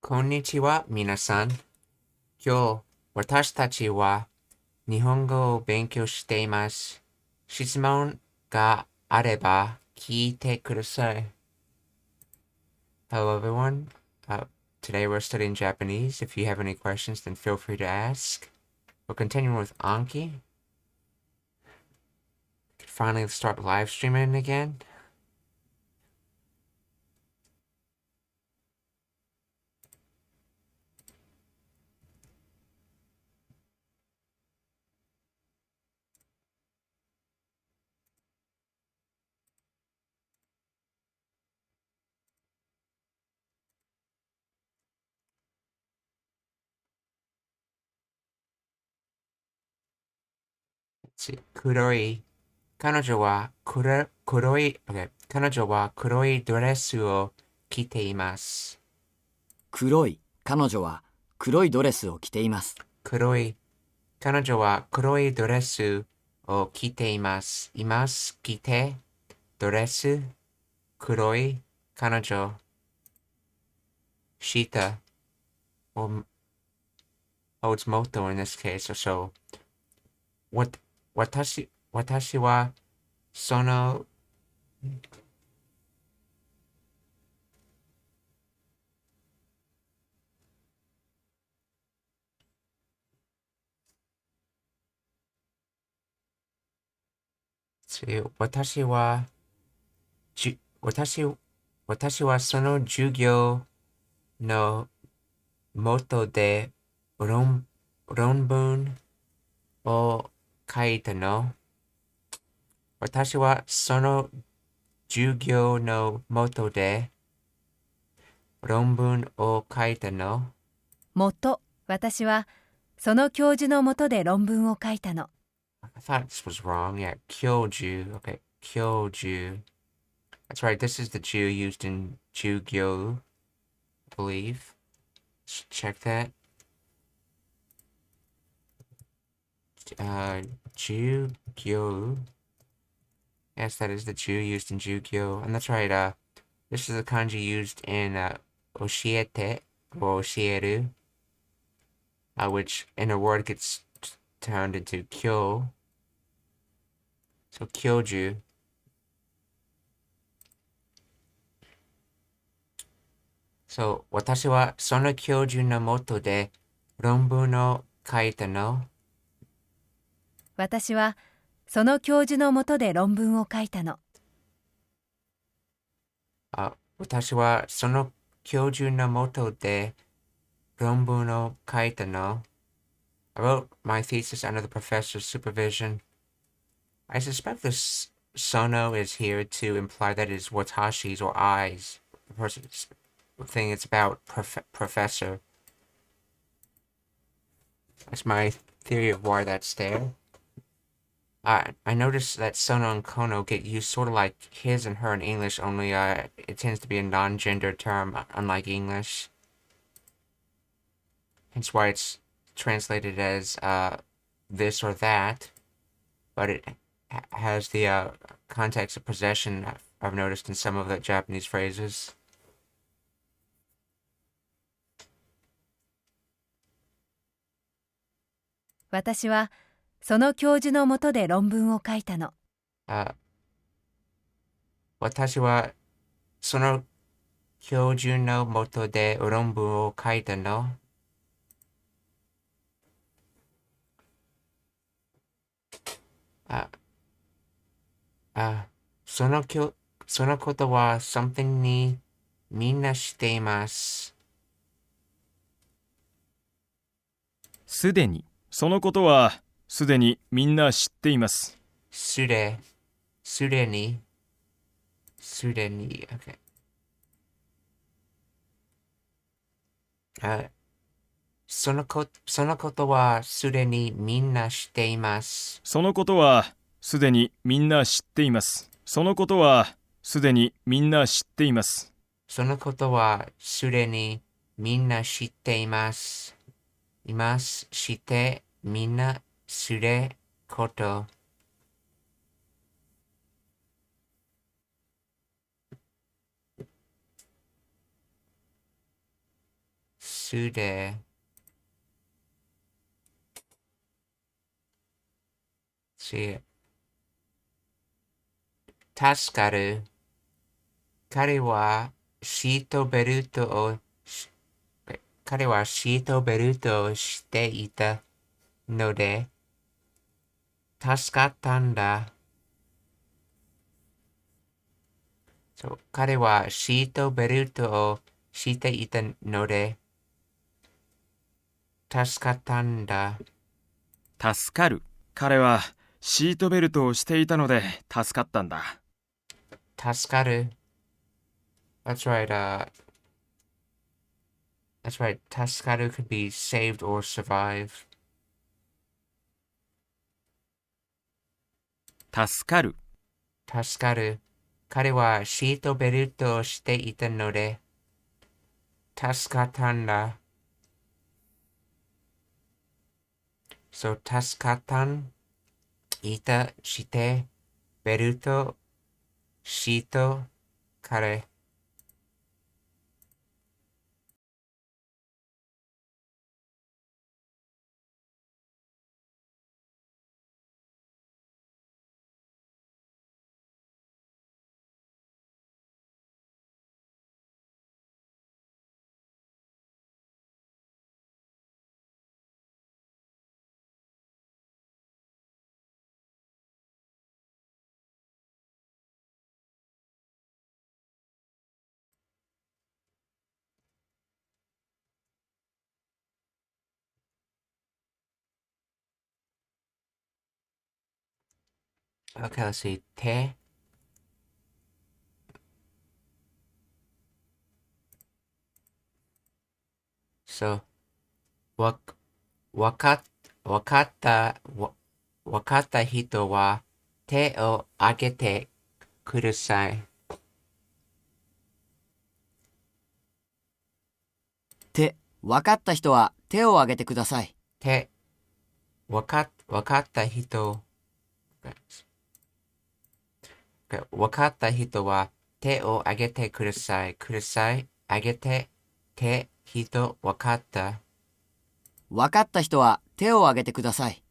こんにちは、皆さん。今日、私たちは日本語を勉強しています。質問があれば聞いてください。Hello, everyone. Today we're studying Japanese. If you have any questions, then feel free to ask. We're continuing with Anki. Finally, start live streaming again. Let's see. 黒い。彼女は黒い、okay. 彼女は黒いドレスを着ています。黒い。彼女は黒いドレスを着ています。黒い。彼女は黒いドレスを着ています。います。着て。ドレス。黒い。彼女。shita. Oh, it's moto in this case. So, 私はその私はその授業の元で論文を書いたの。私はその授業の元で論文を書いたの。私はその教授のもとで論文を書いたの。I thought this was wrong. Yeah, 教授. Okay, 教授. That's right. This is the Jew used in 授業, I believe. Let's check that. 授業. Yes, that is the Jew used in 授業. And that's right. This is the kanji used in 教えて or 教える, which in a word gets turned into 教. So 教授. So 私はその教授のもとで論文を書いたの。私はその教授のもとで論文を書いたの。私はその教授のもとで論文を書いたの。I wrote my thesis under the professor's supervision. I suspect this sono is here to imply that it is watashi's or I's. The person's thing it's about professor. That's my theory of why that's there. I noticed that sono and kono get used sort of like his and her in English, only it tends to be a non-gender term, unlike English. Hence why it's translated as this or that, but it has the context of possession I've noticed in some of the Japanese phrases. 私はその教授のもとで論文を書いたの。私はその教授のもとで論文を書いたの。そのことは something にみんな知っています。すでに。そのことはすでにみんな知っています。すでに。Okay. そのことはすでにみんな知っています。そのことはすでにみんな知っています。そのことはすでにみんな知っています。そのことはすでにみんな知っています。います。してみんなすること。すで。し、助かる。彼はシートベルトをし、彼はシートベルトをしていたので、助かったんだ。そう、彼はシートベルトをしていたので、助かったんだ。助かる。彼はシートベルトをしていたので助かったんだ。助かる。That's right. That's right. 助かる could be saved or survive. 助かる。助かる。彼はシートベルトをしていたので、助かったんだ。そう、助かったん、いた、して、ベルト、シート、彼。Okay, let's see. て、そう、わかっ、わかった、わかった人は手を挙げてください。手、わかった人は手を挙げてください。手、わかった人、わかった人は手を挙げてください。ください。挙げて、手、人、わかった。わかった人は手を挙げてください。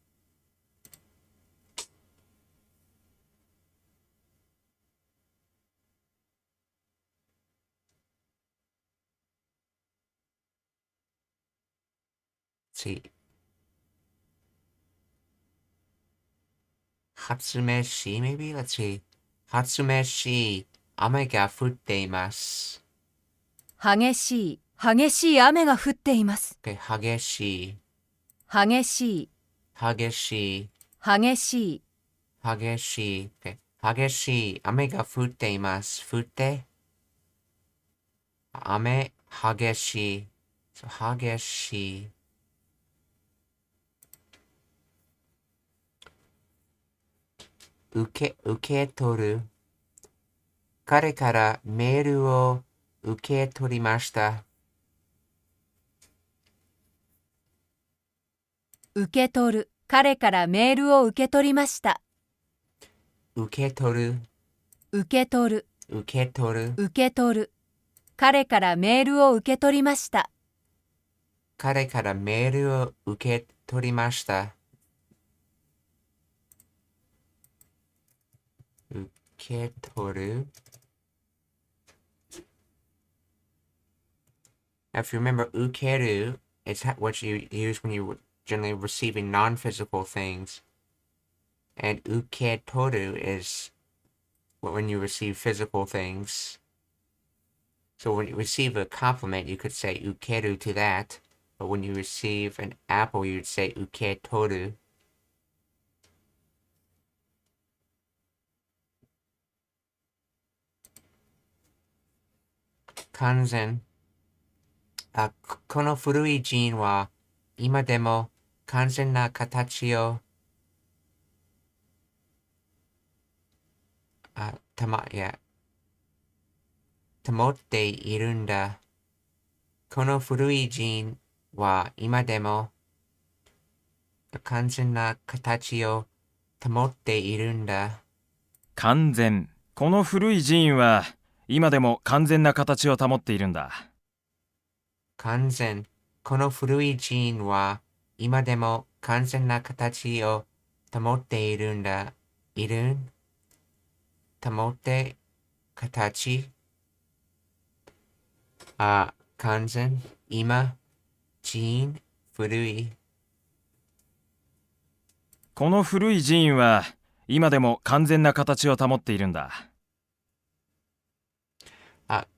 次。初飯 maybe? Let's see. 初飯、雨が降っています。激しい雨が降っています。Okay, 激しい、激しい、激しい、激しい、激しい。Okay, 激しい、雨が降っています。降って、雨、激しい。So, 激しい。受け取る。彼からメールを受け取りました。受け取る。彼からメールを受け取りました。受け取る、受け取る、受け取る。受け取る。彼からメールを受け取りました。彼からメールを受け取りました。受け取る。Now, if you remember, 受ける is what you use when you're generally receiving non-physical things. And 受け取る is when you receive physical things. So when you receive a compliment, you could say 受ける to that. But when you receive an apple, you'd say 受け取る. Kanzen. この古いジーンは今でも完全な形を保っているんだ。この古いジーンは今でも完全な形を保っているんだ。完全。この古い寺院は今でも完全な形を保っているんだ。完全。この古い寺院は今でも完全な形を保っているんだ。保って形完全今寺院古いこの古い寺院は今でも完全な形を保っているんだ。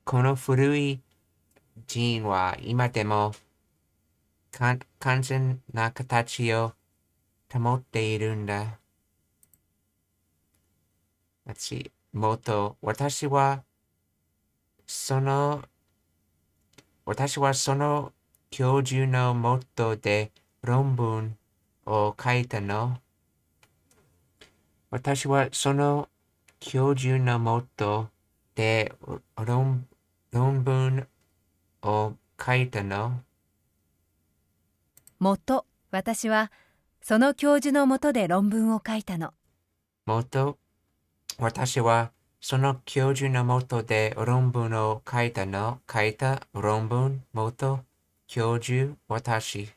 この古い寺院は今でも完全な形を保っているんだ。私はその教授のもとで論文を書いたの。私はその教授のもとで論文を書いたの。私はその教授のもとで論文を書いたの。私はその教授のもとで論文を書いたの。書いた論文、教授、私。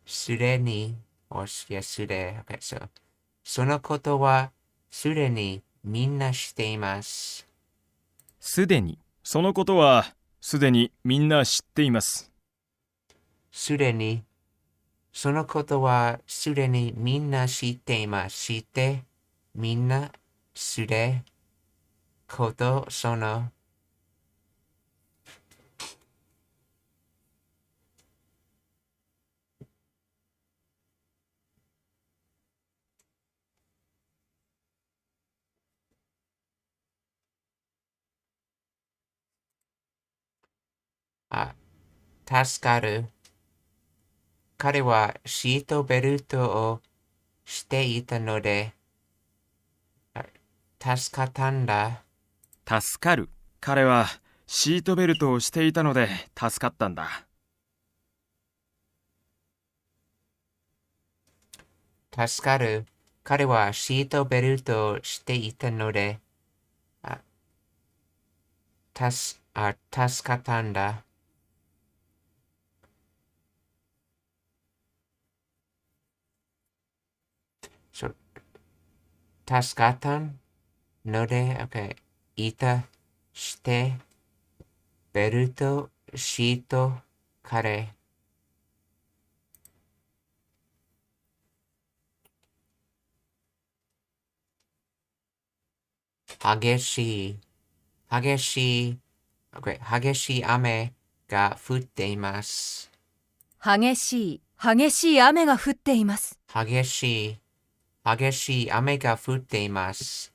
すでに、Okay, so そのことはすでにみんな知っています。すでに。そのことはすでにみんな知っています。すでに。そのことはすでにみんな知っています。知って、みんな、すで、こと、その。助かる。彼はシートベルトをしていたので、助かったんだ。助かる。彼はシートベルトをしていたので助かったんだ。助かる。彼はシートベルトをしていたので、助かったんだ。So, 助かったので、いた、して、ベルト、シート、彼。激しい、激しい、激しい雨が降っています。激しい雨が降っています。激しい、激しい雨が降っています。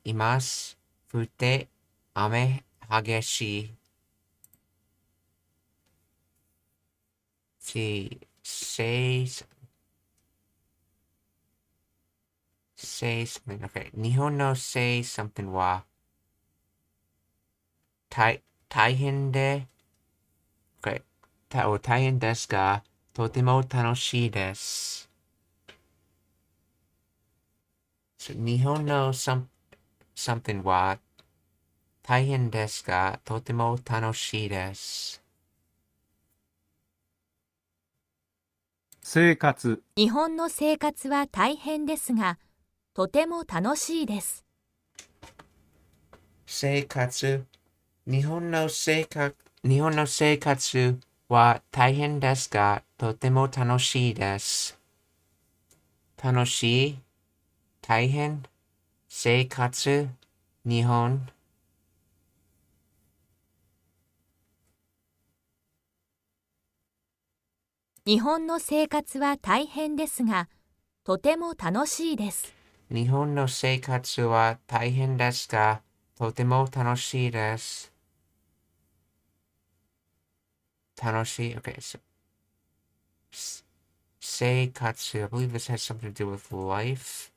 降って、雨、激しい。She say something. Okay. 日本の say something は大変で、okay. 大変ですが、とても楽しいです。日本の something は大変ですが、とても楽しいです。生活。日本の生活は大変ですが、とても楽しいです。生活。日本の生活は大変ですが、とても楽しいです。楽しい、大変、生活、日本。日本の生活は大変ですが、とても楽しいです。日本の生活は大変ですが、とても楽しいです。楽しい。Okay, so seikatsu. I believe this has something to do with life.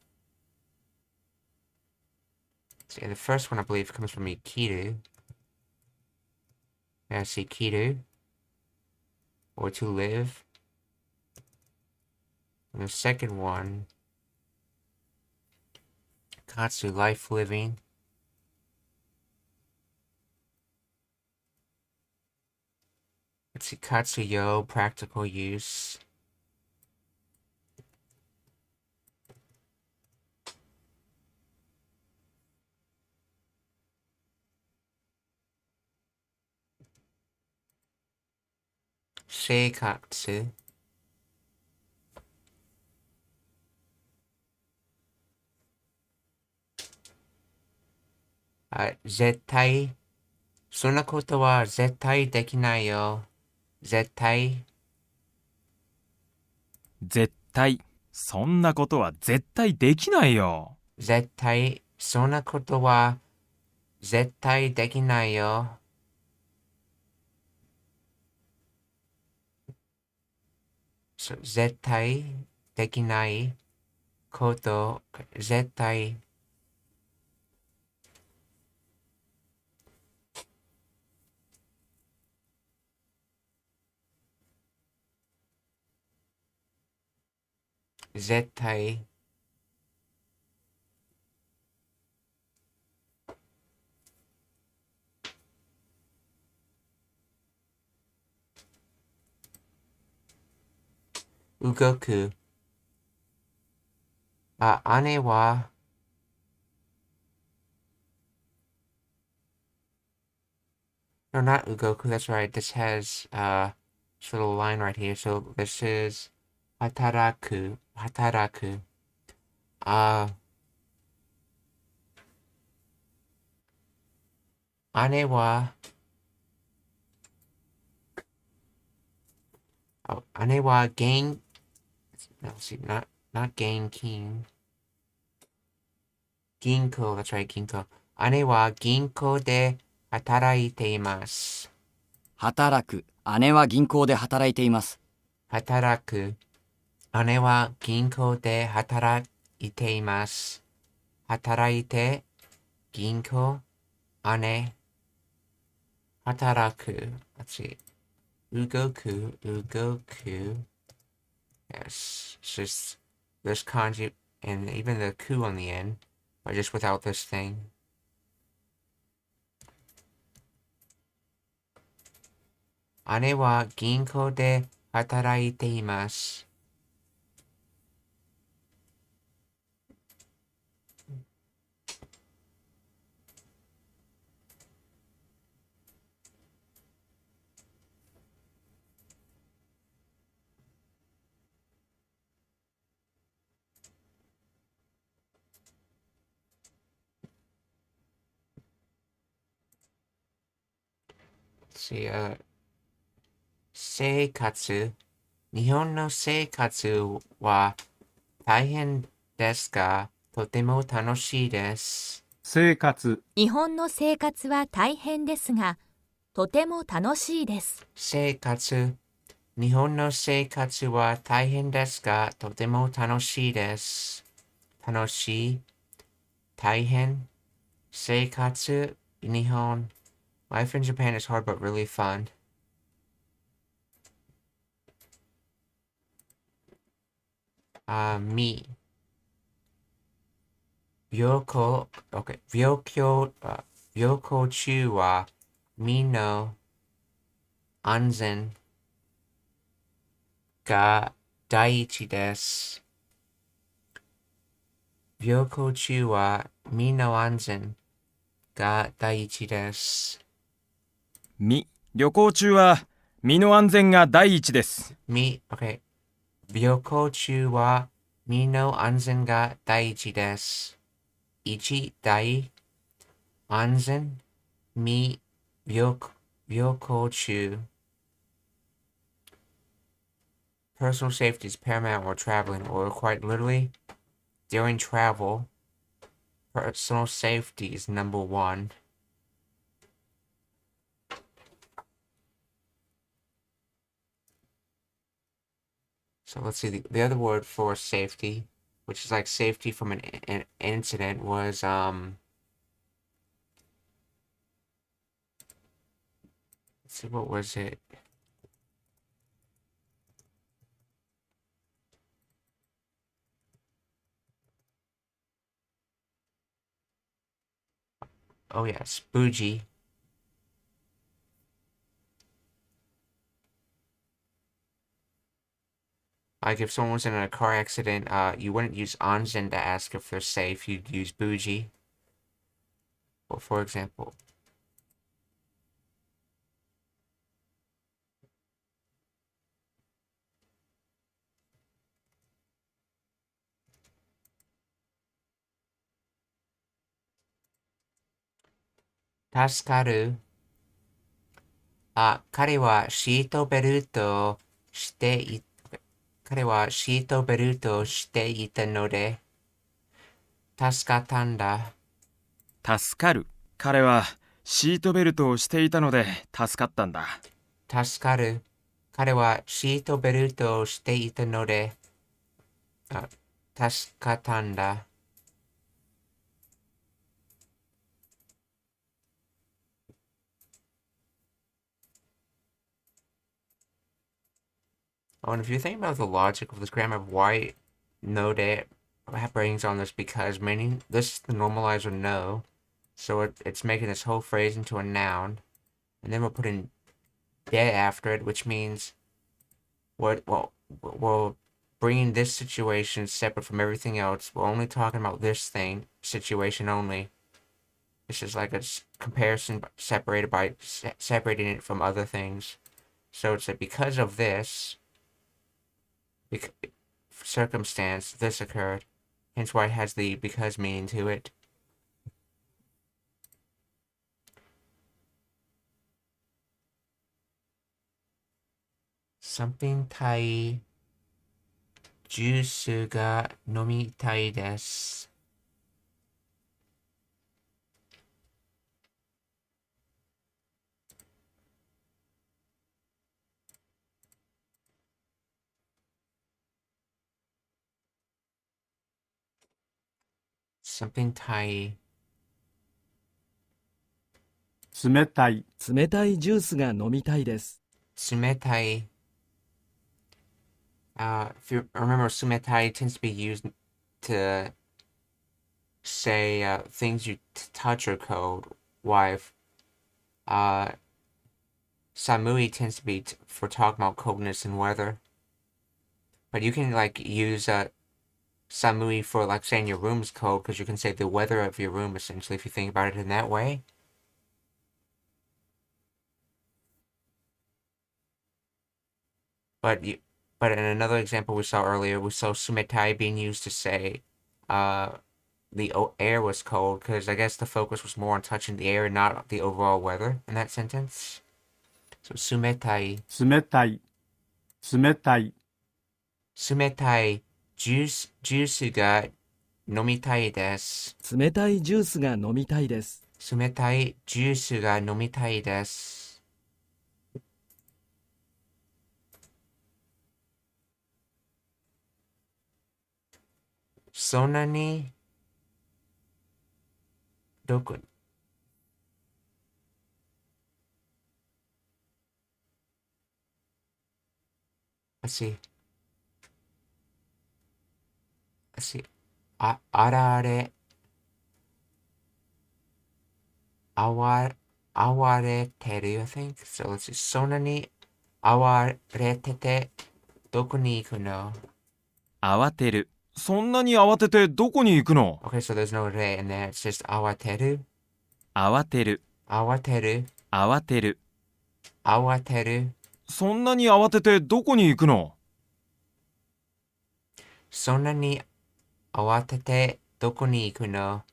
See, the first one I believe comes from ikiru. Yeah, see, kiru. Or to live. And the second one, katsu, life living. Let's see, katsuyo, practical use. Seikatsu. Zettai. そんなことは絶対できないよ。絶対。絶対。そんなことは絶対できないよ。絶対。そんなことは絶対できないよ。絶対できないこと、絶対。絶対。動く。姉は、no, not Ugoku, that's right. This has this little line right here. So this is hataraku. Hataraku. Ane wa ane wa gain, no, see, not gain king. Ginko, that's right, Ginko. Ane wa ginko de hataraite imasu. 働く。姉は銀行で働いています。働く。姉は銀行で働いています。働いて、銀行、姉、働く。Let's see. 動く、動く。Yes. It's just this kanji and even the ku on the end, but just without this thing. 姉は銀行で働いています。See, 生活。日本の生活は大変ですが、とても楽しいです。生活。日本の生活は大変ですが、とても楽しいです。生活。日本の生活は大変ですが、とても楽しいです。楽しい。大変。生活。日本。Life in Japan is hard but really fun. Me. 病気、okay. 病気中は身の安全が第一です。病気中は身の安全が第一です。旅行中は身の安全が第一です。okay. 病気中は身の安全が第一です。一第安全病気中 Personal safety is paramount while traveling, or quite literally, during travel, personal safety is number one. So let's see, the other word for safety, which is like safety from an incident, was let's see, what was it? Oh yes, bougie. Like if someone was in a car accident, you wouldn't use anzen to ask if they're safe. You'd use bougie. Well, for example, 助かる。彼はシートベルトをしてい、彼はシートベルトをしていたので、助かったんだ。助かる。彼はシートベルトをしていたので助かったんだ。助かる。彼はシートベルトをしていたので、助かったんだ。Oh, and if you think about the logic of this grammar of why no de brings on this because, meaning this is the normalizer no, so it's making this whole phrase into a noun, and then we're putting de after it, which means we're bringing this situation separate from everything else. We're only talking about this thing, situation only. This is like a comparison separating it from other things. So it's that because of this, circumstance, this occurred. Hence why it has the because meaning to it. Something たい。ジュースが飲みたいです。something たい。冷たい、冷たいジュースが飲みたいです。冷たい。If you remember, 冷たい tends to be used to say things you touch are cold. Wife. Samui tends to be for talking about coldness and weather. But you can like use samui for like saying your room is cold because you can say the weather of your room essentially if you think about it in that way. But in another example we saw earlier, we saw sumetai being used to say the air was cold because I guess the focus was more on touching the air and not the overall weather in that sentence. So sumetai. 冷たい、冷たい、冷たいジュースが飲みたいです。冷たいジュースが飲みたいです。冷たいジュースが飲みたいです。そんなにどこあられあわれてる I think. So let's see. そんなにあわれててどこに行くの？慌てる。そんなに慌ててどこに行くの？ Okay, so there's no re in there. It's just 慌てる。慌てる。慌てる。慌てる。慌てる。そんなに慌ててどこに行くの？そんなに慌ててどこに行くの？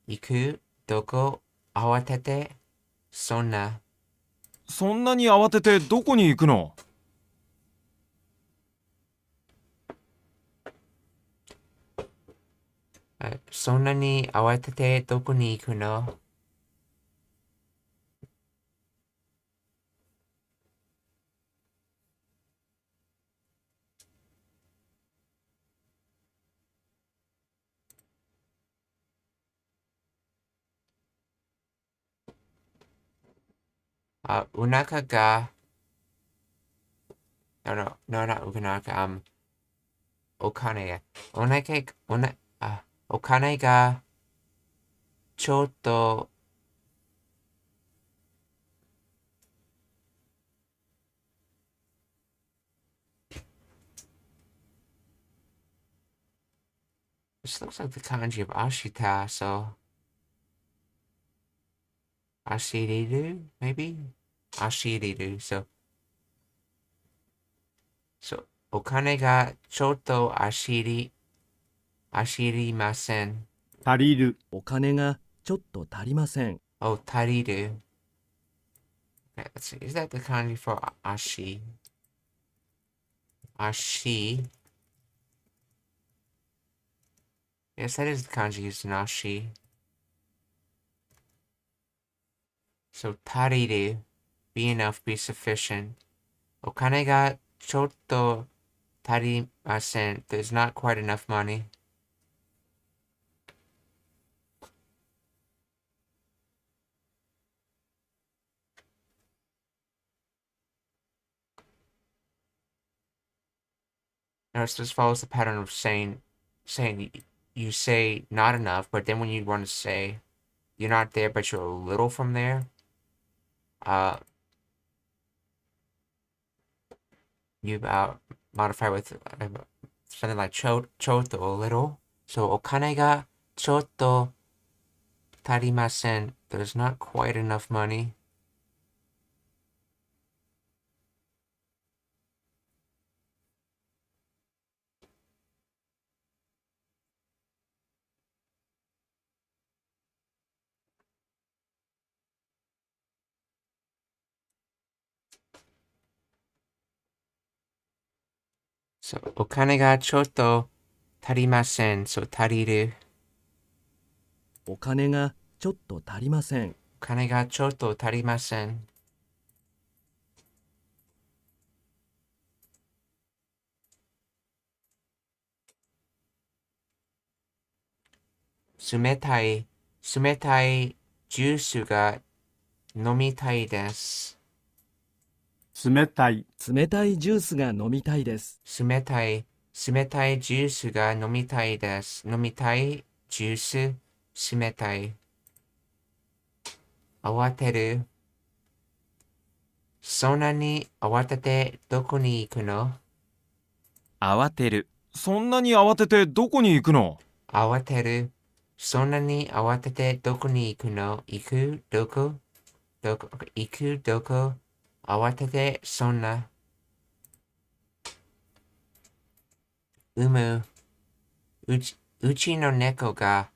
行くどこ慌ててそんな。そんなに慌ててどこに行くの？そんなに慌ててどこに行くの？お腹が no, not お腹、お金や。お金がちょっと This looks like the kanji of ashita, so ashiriru, maybe? Ashiriru, so お金がちょっと走りません。足りる、お金がちょっと足りません。Oh, 足りる。Okay, let's see. Is that the kanji for ashi? Ashi. Yes, that is the kanji used in ashi. So, 足りる. Be enough, be sufficient. お金がちょっと足りません. There's not quite enough money. Notice this follows the pattern of saying you say not enough, but then when you want to say you're not there, but you're a little from there, you modify with something like choto, a little. So お金がちょっと足りません. There's not quite enough money. So お金がちょっと足りません. So 足りる. お金がちょっと足りません。お金がちょっと足りません. 冷たいジュースが飲みたいです。冷たい、冷たいジュースが飲みたいです。冷たいジュースが飲みたいです。飲みたいジュース、冷たい。慌てる。そんなに慌ててどこに行くの？慌てる。そんなに慌ててどこに行くの？慌てる。そんなに慌ててどこに行くの？行くどこ行くどこ慌ててそんな。うちの猫が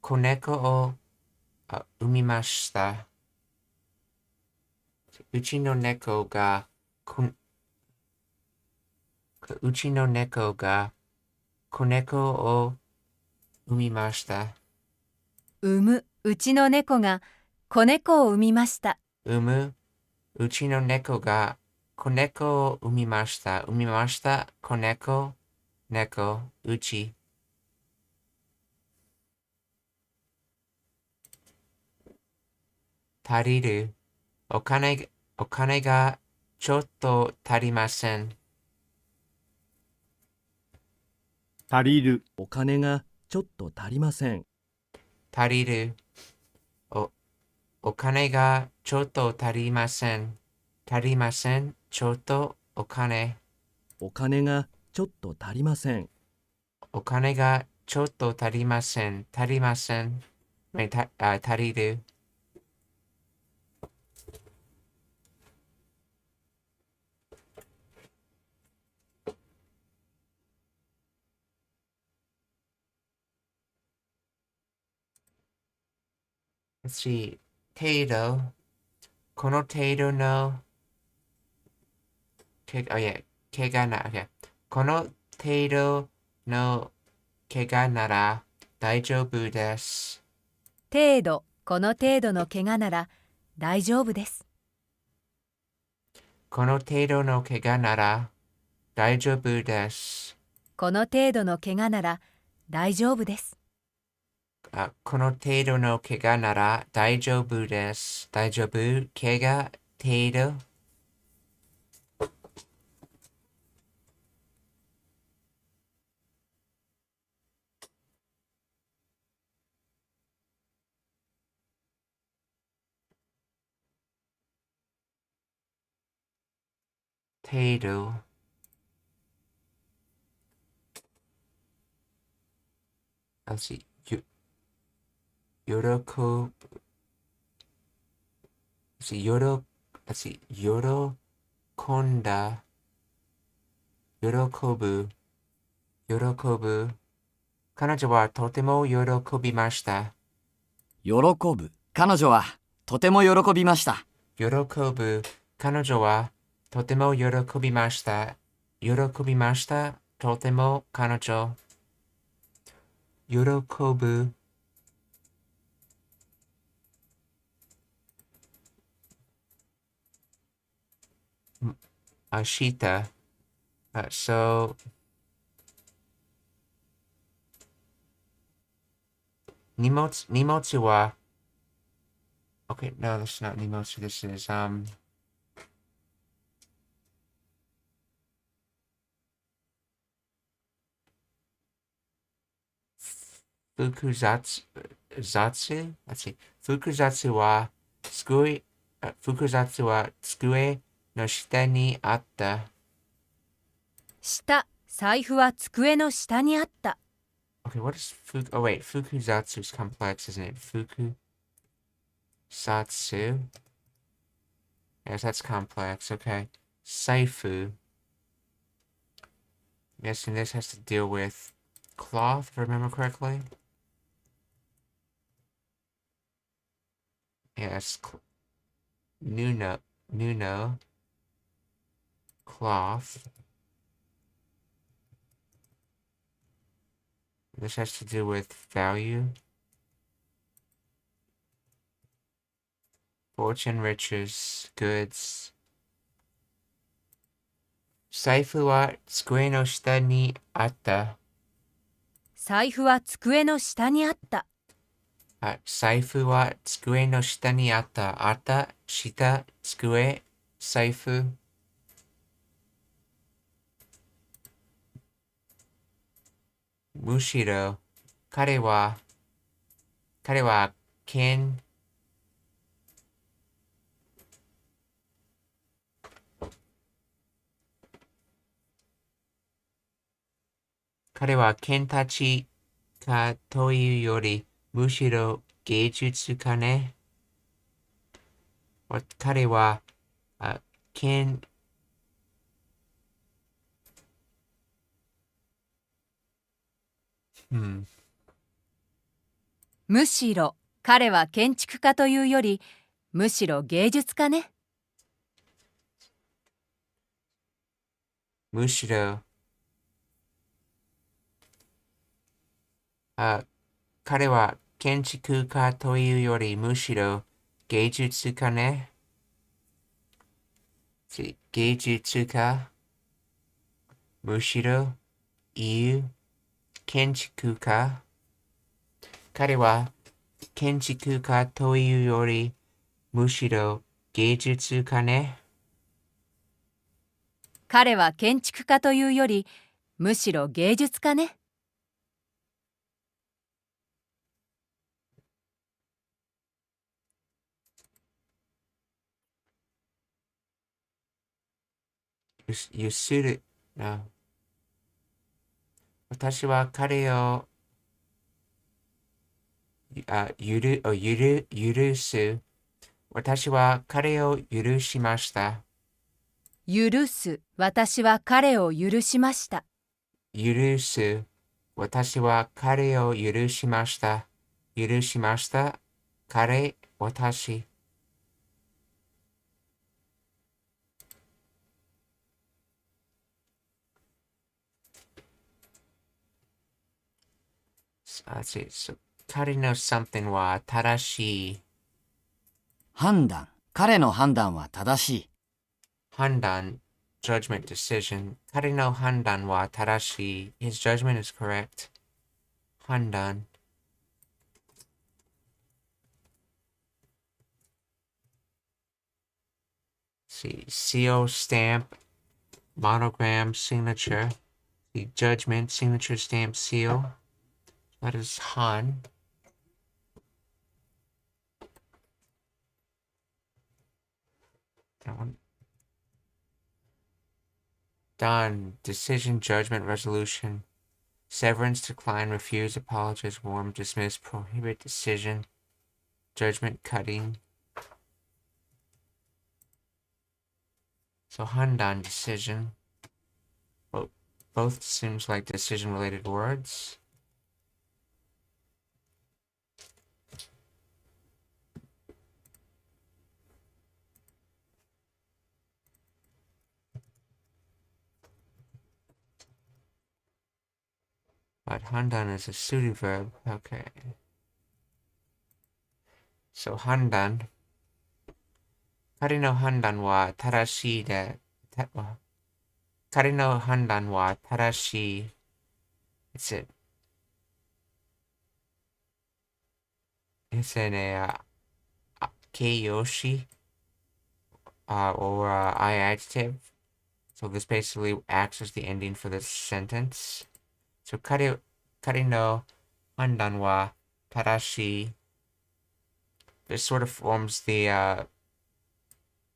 子猫を産みました。うちの猫が子猫を産みました。うちの猫が子猫を産みました。うちの猫が子猫を産みました。子猫、うち。足りる。お金がちょっと足りません。足りる、お金がちょっと足りません。足りる。お金がちょっと足りません。ちょっとお金。お金がちょっと足りません。お金がちょっと足りません。足りる。Let's see. 程度。この程度の怪我な、okay. この程度の怪我なら大丈夫です。この程度の怪我なら大丈夫です。この程度の怪我なら大丈夫です。この程度の怪我なら大丈夫です。この程度の怪我なら大丈夫です。大丈夫怪我程度程度。let's see, yoroku, let's see, yorokonda, yorokobu, yorokobu. 彼女はとても喜びました。喜ぶ。彼女はとても喜びました。喜ぶ。彼女はとても喜びました。喜びました。とても彼女。喜ぶ。明日。So, 荷物は Okay, no, this is not 荷物. This is Fukuzatsu. Let's see. Fukuzatsu は机の下にあった。下、財布は机の下にあった。Okay, what is Oh wait, Fukuzatsu is complex, isn't it? Fukuzatsu. Yes, that's complex. Okay. Saifu. Yes, and this has to deal with cloth, if I remember correctly. Yes. Nuno. Cloth. This has to do with value. Fortune, riches, goods. 財布は机の下にあった。財布は机の下にあった。財布は机の下にあった。あった、下、机、財布。むしろ、彼は、建たちかというより、むしろ芸術家ね。彼は、建むしろ彼は建築家というより、むしろ芸術家ね。むしろ、彼は建築家というよりむしろ芸術家ね。芸術家、むしろ言う、建築家。彼は建築家というよりむしろ芸術家ね。彼は建築家というより、むしろ芸術家ね。ゆする。私は彼を許す。私は彼を許しました。許す。私は彼を許しました。許す。私は彼を許しました。許しました。彼、私。彼の something は正しい。判断。彼の判断は正しい。判断 judgment, decision. 彼の判断は正しい。His judgment is correct. 判断。See, seal, stamp, monogram, signature. The judgment, signature, stamp, seal. That is Han. That one. Done. Decision, judgment, resolution. severance, decline, refuse, apologize, warn, dismiss, prohibit, decision, judgment, cutting. So handan, decision. Both seems like decision-related words. But handan is a suited verb. Okay. So handan. 彼の判断は正しいで、彼の判断は正しい。It's an keiyoshi or I adjective. So this basically acts as the ending for this sentence. So 彼の判断は正しい. This sort of forms the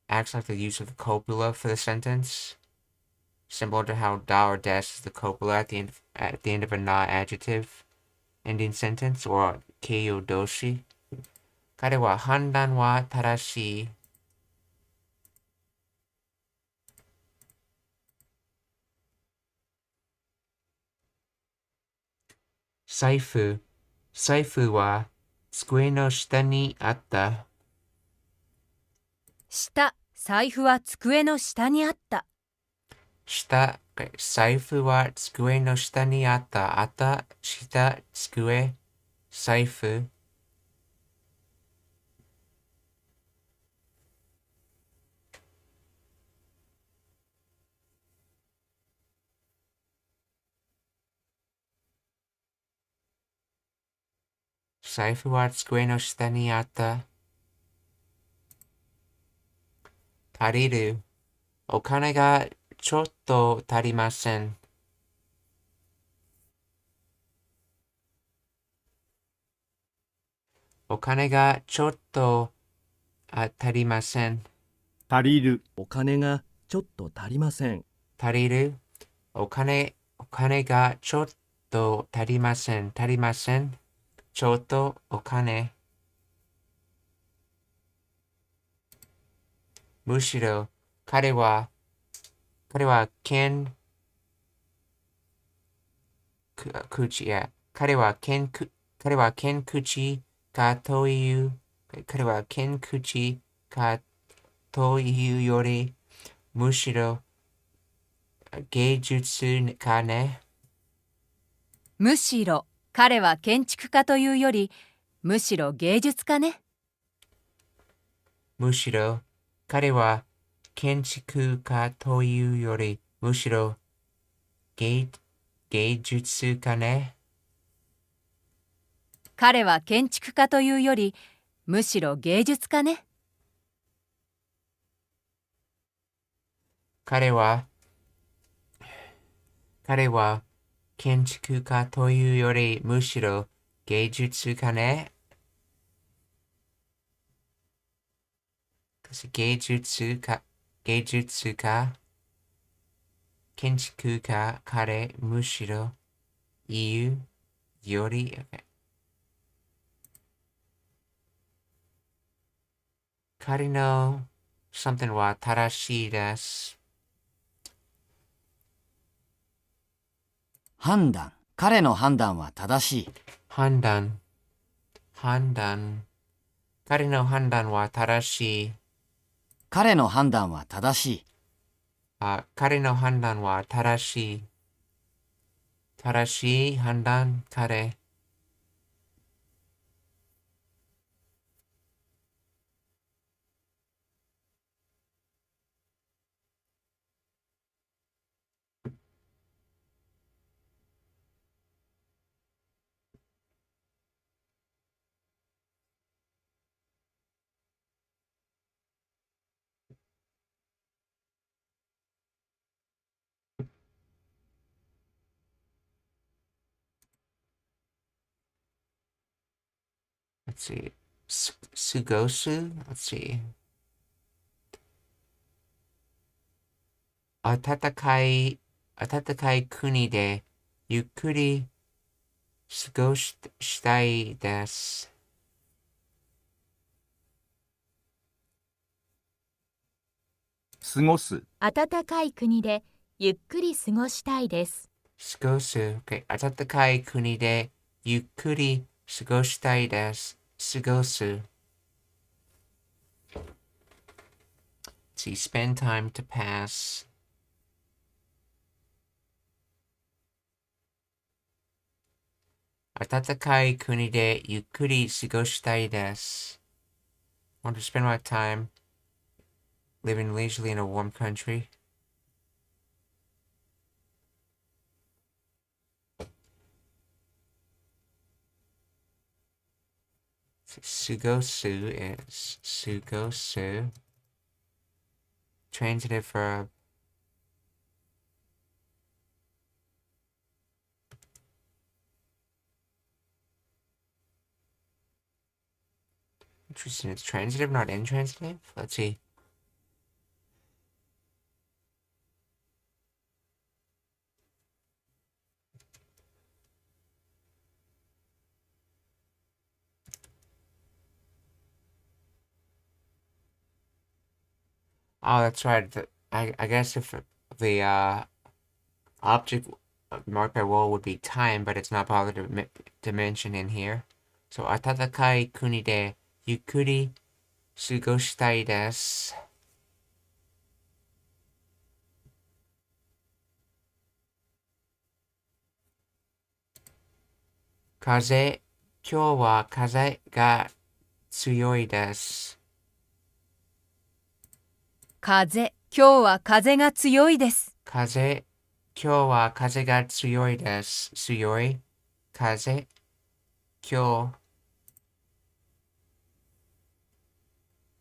acts like the use of the copula for the sentence, similar to how da or des is the copula at the end of a na adjective ending sentence, or keiyo doshi. 彼は判断は正しい. Saifu. 財布は机の下にあった。財布は机の下にあった。財布は机の下にあった。あった、下、机、財布。財布は机の下にあった。足りる。お金がちょっと足りません。お金がちょっと足りません。足りる。お金がちょっと足りません。足りる。お金がちょっと足りません。足りません。ちょっとお金。むしろ、彼は口がというより、むしろ芸術家ね。むしろ彼は建築家というより、むしろ芸術家ね。むしろ彼は建築家というより、むしろ芸術家ね。彼は建築家というより、むしろ芸術家ね。彼は建築家というより、むしろ芸術家ね。芸術家、建築家、彼、むしろ、言う、より、okay. 彼の something は正しいです。判断。彼の判断は正しい。判断。彼の判断は正しい。彼の判断は正しい。彼の判断は正しい。正しい判断、彼。Let's see. 過ごす Let's see. 暖かい国でゆっくり過ごしたいです。過ごす、暖かい国でゆっくり過ごしたいです。過ごす。Okay. 暖かい国でゆっくり過ごしたいです。過ごす。See, spend time to pass. 暖かい国でゆっくり過ごしたいです。I want to spend my time living leisurely in a warm country. 過ごす is 過ごす. Transitive verb. Interesting. It's transitive, not intransitive. Let's see. Oh, that's right. I guess if the object marked by wall would be time, but it's not bothered to mention in here. So, 暖かい国でゆっくり過ごしたいです。風、今日は風が強いです。風、今日は風が強いです。風、今日は風が強いです。強い。風、今日。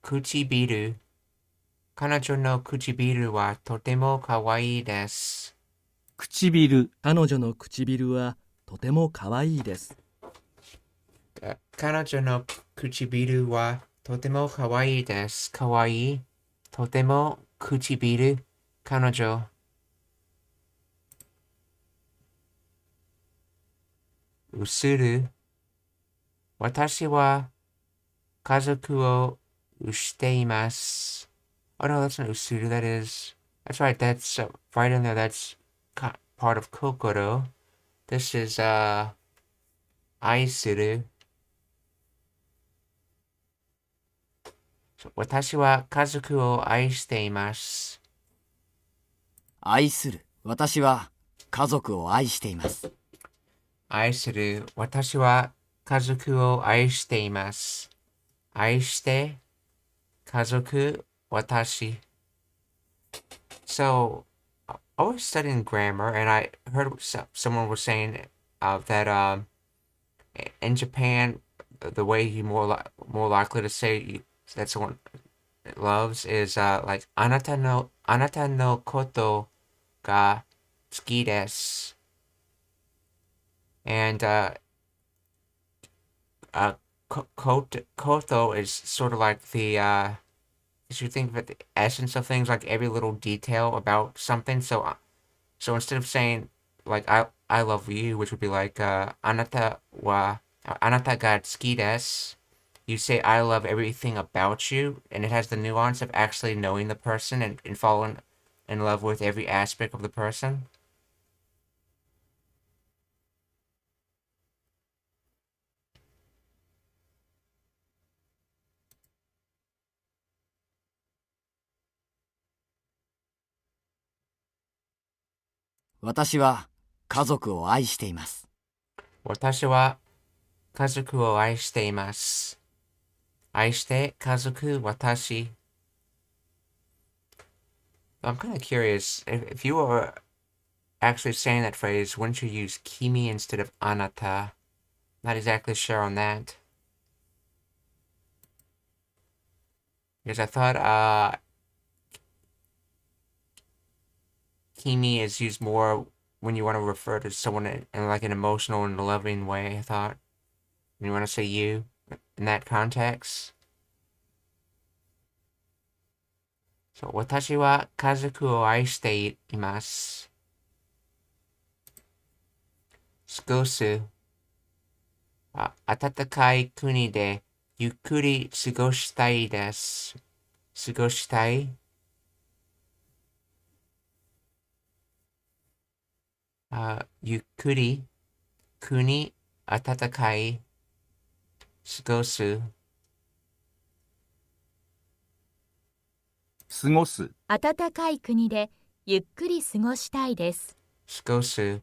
唇。彼女の唇はとても可愛いです。唇、彼女の唇はとても可愛いです。彼女の唇はとても可愛いです。可愛い。とても唇。彼女。うする。私は家族をしています。Oh no, that's not usuru, that is... That's right, that's right in there, that's part of kokoro. This is, 愛する。私は家族を愛しています。愛する。私は家族を愛しています。愛する。私は家族を愛しています。愛して、家族、私. So, I was studying grammar, and I heard someone was saying that in Japan, the way you more likely to say that someone loves is like あなたのことが好きです. And koto is sort of like the you should think of it, the essence of things, like every little detail about something. So instead of saying like I love you, which would be like あなたが好きです, you say I love everything about you, and it has the nuance of actually knowing the person and falling in love with every aspect of the person. 私は家族を愛しています。私は家族を愛しています。愛して家族、私. I'm kind of curious, if you were actually saying that phrase, wouldn't you use kimi instead of anata? Not exactly sure on that. Because I thought kimi is used more when you want to refer to someone in like an emotional and loving way, I thought. When you want to say you in that context. So, 私は家族を愛しています.ごす。暖かい国でゆっくり過ごしたいです。過ごしたい。ゆっくり、国、暖かい、過ごす。過ごす。暖かい国でゆっくり過ごしたいです。過ごす。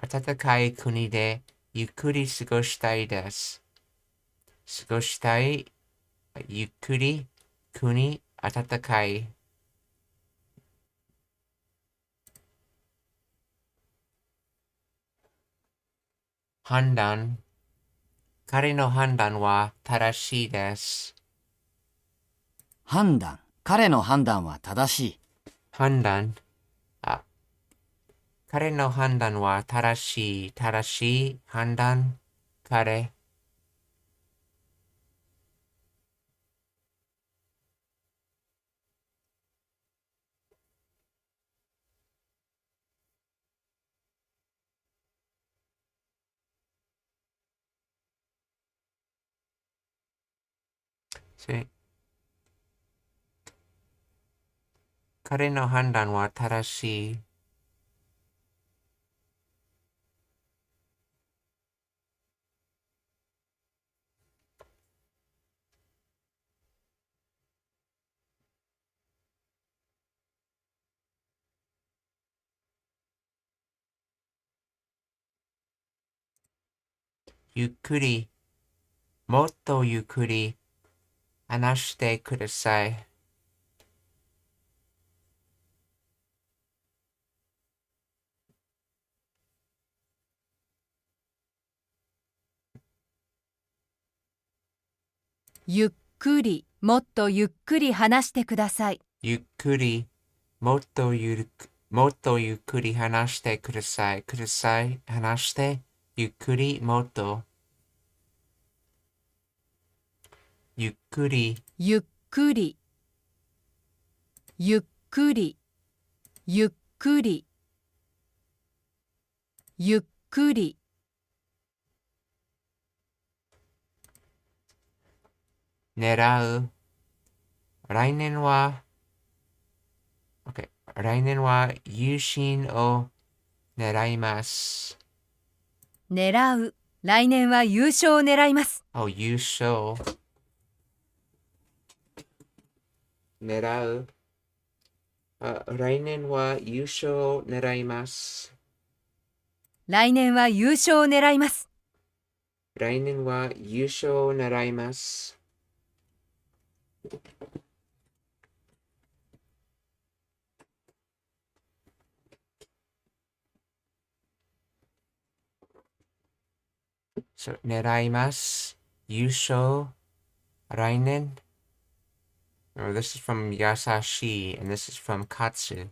暖かい国でゆっくり過ごしたいです。過ごしたい、ゆっくり、国、暖かい。判断。彼の判断は正しいです。判断。彼の判断は正しい。判断。彼の判断は正しい。正しい。判断。彼。彼の判断は正しい。ゆっくり、もっとゆっくり話してください。ゆっくり、もっとゆっくり話してください。ゆっくり、もっとゆっくり話してください。ください。話して。ゆっくり、もっと。ゆっくり、ゆっくり、ゆっくり、ゆっくり、ゆっくり。狙う。来年は、OK。来年は優進を狙います。狙う。来年は優勝を狙います。優勝。狙う。来年は優勝を狙います。来年は優勝を狙います。来年は優勝を狙います。狙います。優勝。来年。Oh, this is from Yasashi, and this is from Katsu.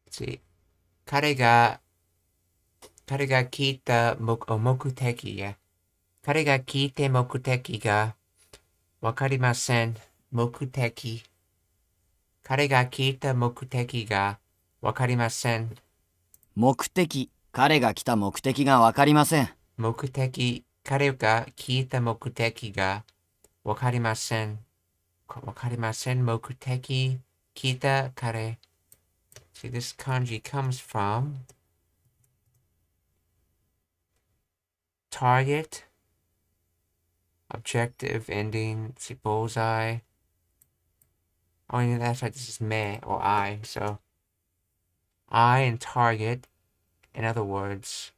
Let's see. 彼が聞いた目的や、彼が聞いて目的がわかりません。目的。彼が聞いた目的がわかりません。目的。彼が来た目的がわかりません。目的。彼が聞いた目的がわかりません。わかりません。目的。聞いた彼。See, this kanji comes from target, objective, ending, see, bullseye. Oh, and that's right, this is me or I. So, I and target. In other words,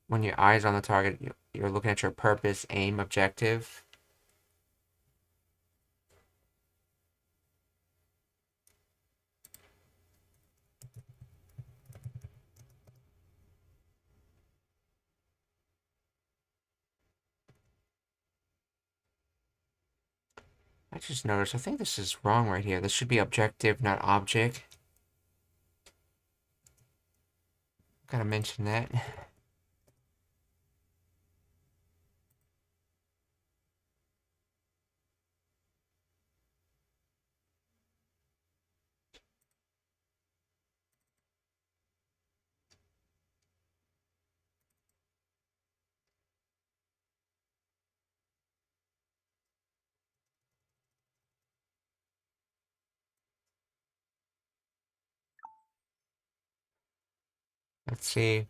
when your eye is on the target, you're looking at your purpose, aim, objective. I just noticed, I think this is wrong right here. This should be objective, not object. Gotta mention that. Let's see.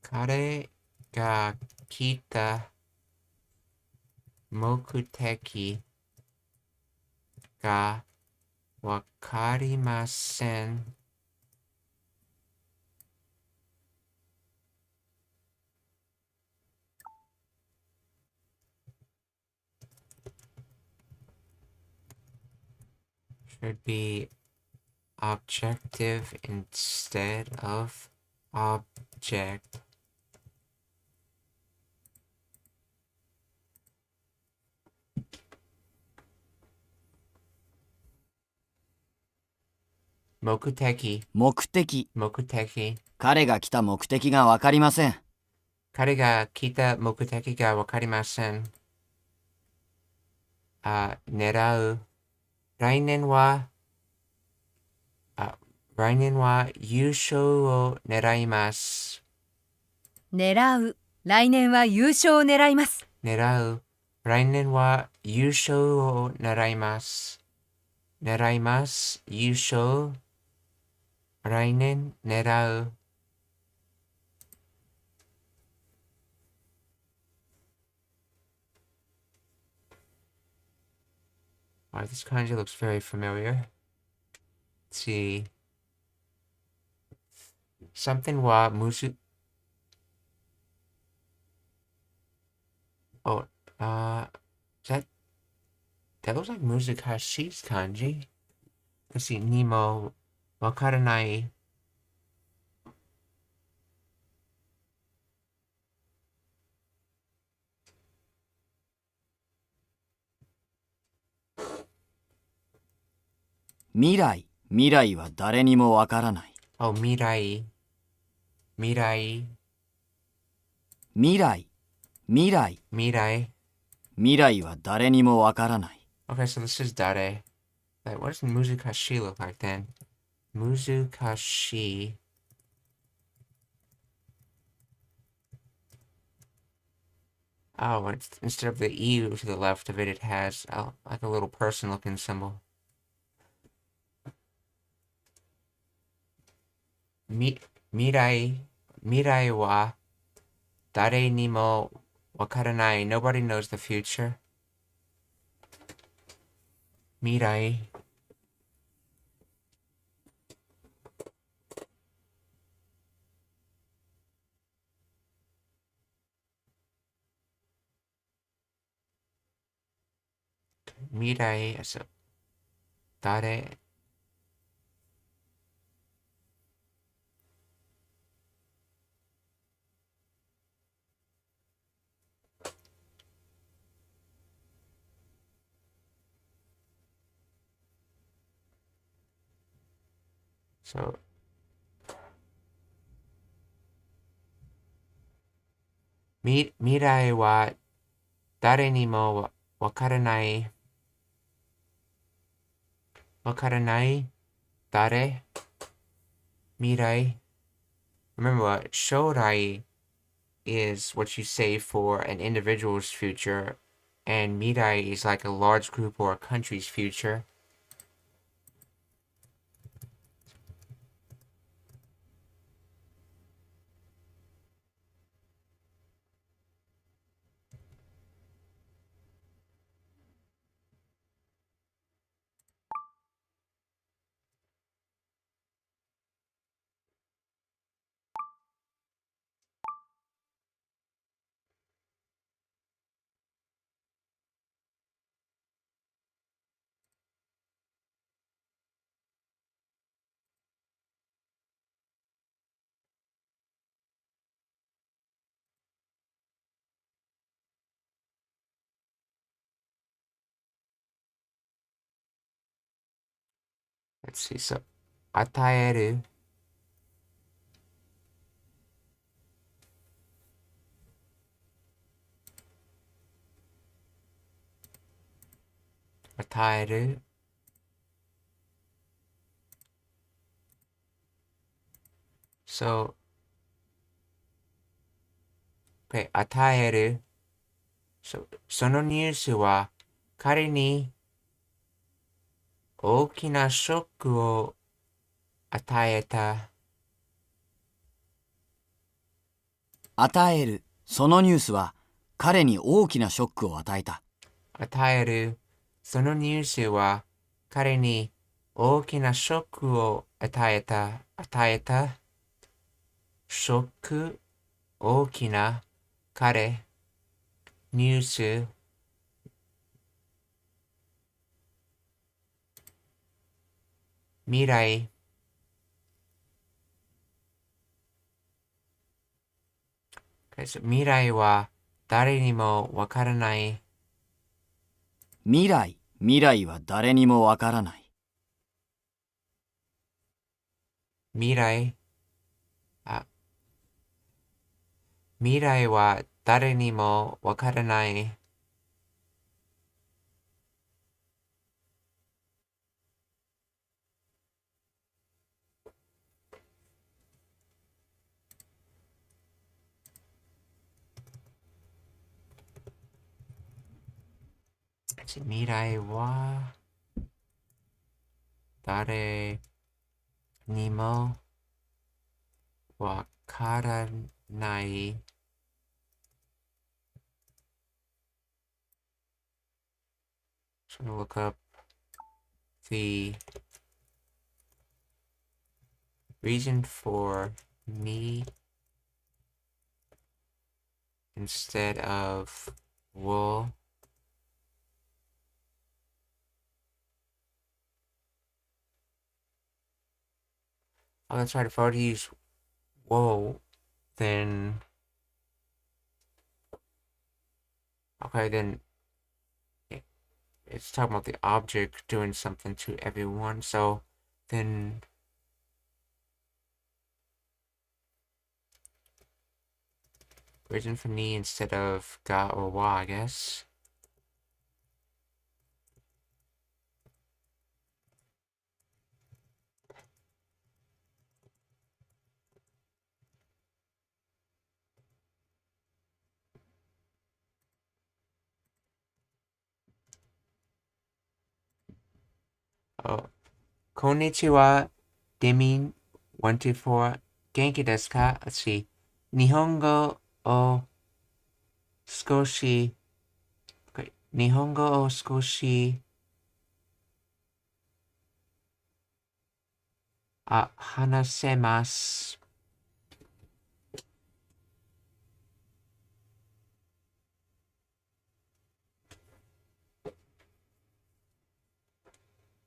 彼が来た目的がわかりません。Should be objective instead of object. Mokuteki. 目的。 Mokuteki. 彼が来た目的がわかりません。彼が来た目的がわかりません。狙う。来年は優勝を狙います。狙う。来年は優勝を狙います。狙う。来年は優勝を狙います。狙います。優勝。来年狙う。Wow, this kanji looks very familiar. Let's see. Something wa musu. Oh, that looks like Muzukashi's kanji. Let's see. Nemo wakaranai.未来。未来は誰にもわからない。Oh, mirai. Mirai. 未来。未来。 Mirai. 未来は誰にもわからない。 Okay, so this is dare. Like, what does Muzukashi look like then? Muzukashi. Oh, instead of the E to the left of it, it has like a little person-looking symbol. Mirai wa dare ni mo wakaranai. Nobody knows the future. Mirai. Mirai, so dare. So, mirai wa dare ni mo wakaranai. Wakaranai. Dare. Mirai. Remember what shorai is what you say for an individual's future, and mirai is like a large group or a country's future. Let's see, so, 与える. Atairu. So, okay, 与える. So, そのニュースは彼に大きなショックを与えた。与える、そのニュースは彼に大きなショックを与えた。与える、そのニュースは彼に大きなショックを与えた。ショック、大きな、彼、ニュース、未来、未来は誰にもわからない。未来は誰にもわからない。未来、未来は誰にもわからない。未来は誰にもわからない。So look up the reason for me instead of will. Oh, that's right. If I were to use will, then okay, then it's talking about the object doing something to everyone. So then reason for me instead of ga or wa, I guess. Oh, konnichiwa, Demin 124. Genki desu ka? Let's see. Nihongo o skoshi. Okay. Nihongo o skoshi. Hanasemasu.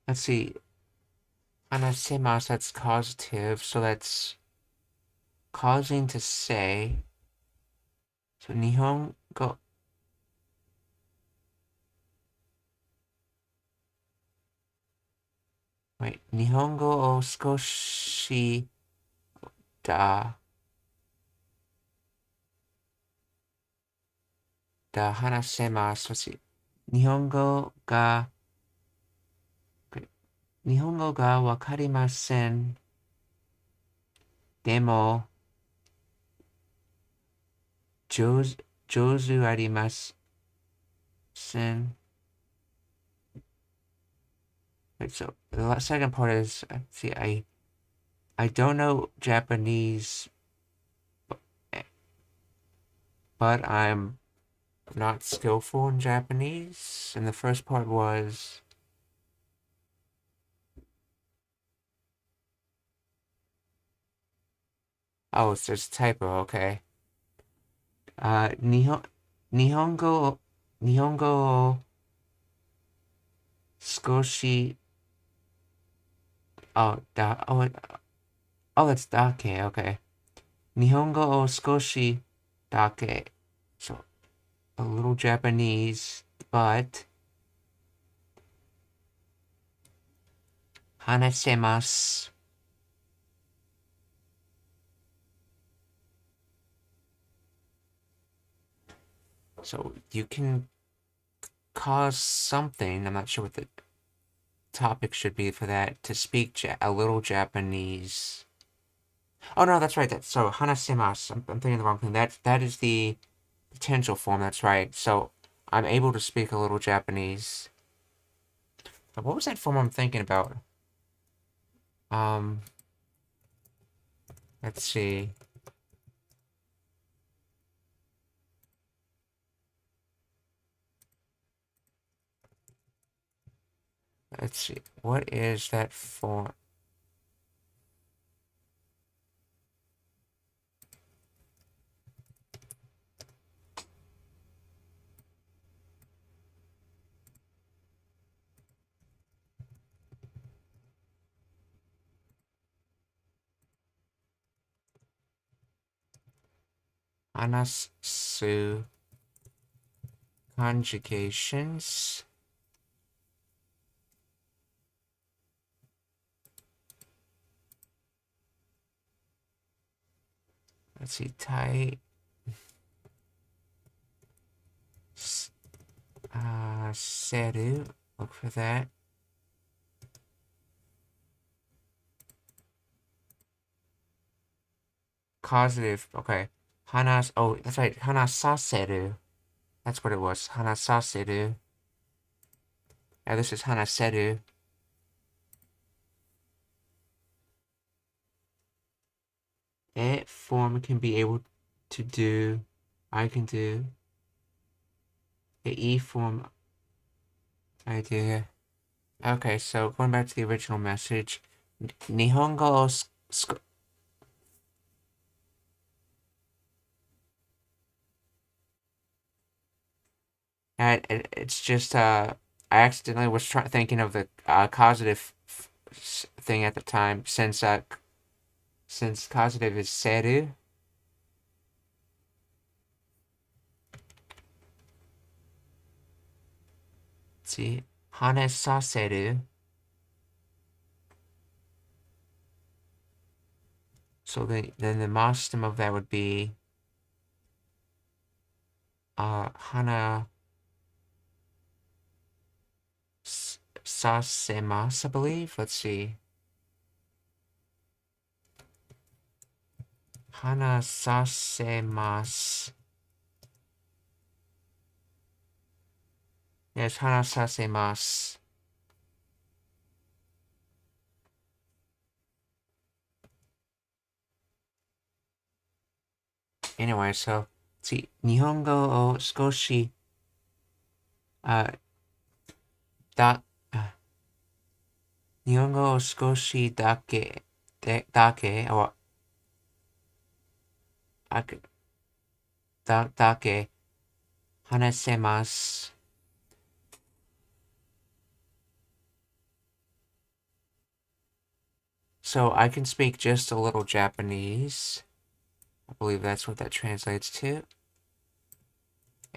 Let's see. Hanasemasu, that's causative, so that's causing to say. So Nihongo. Wait, Nihongo o skoshi da hanasemasu. Let's see. Nihongo ga wakarimasen. Demo Jozu arimasen. Wait, so the second part is, see, I don't know Japanese, but I'm not skillful in Japanese. And the first part was, oh, it's just typo, okay. Nihongo o skoshi. Oh, that's dake, okay. Nihongo o skoshi dake. So, a little Japanese, but hanasemasu. So you can cause something, I'm not sure what the topic should be for that, to speak a little Japanese. Oh no, that's right. So hanasemasu. I'm thinking the wrong thing. That is the potential form. That's right. So I'm able to speak a little Japanese. But what was that form I'm thinking about? Let's see. let's see. What is that form? Hanasu conjugations. Let's see, tai seru. Look for that. Causative. Okay. Oh, that's right. Hanasaseru. That's what it was. Hanasaseru. Yeah, this is hanaseru. That form can be able to do. I can do. The E form. I do. Okay, so going back to the original message. Nihongo o it's just I accidentally was thinking of the causative thing at the time since causative is seru. Let's see, hanesaseru. So then the mastem of that would be hana sasemasu, I believe. Let's see. Hana sasemasu. Yes, hana sasemasu. Anyway, so let's see. Nihongo o skoshi da 日本語を少しだけ、だけ話せます。So I can speak just a little Japanese. I believe that's what that translates to.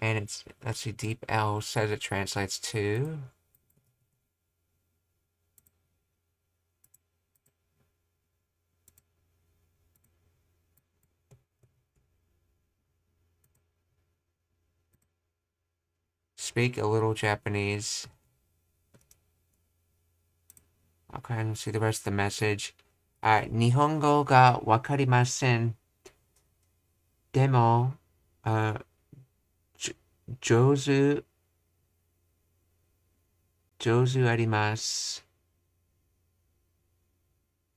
And it's, let's see, Deep L says it translates to. Speak a little Japanese. Okay, let's see the rest of the message. 日本語がわかりません。でも、上手あります。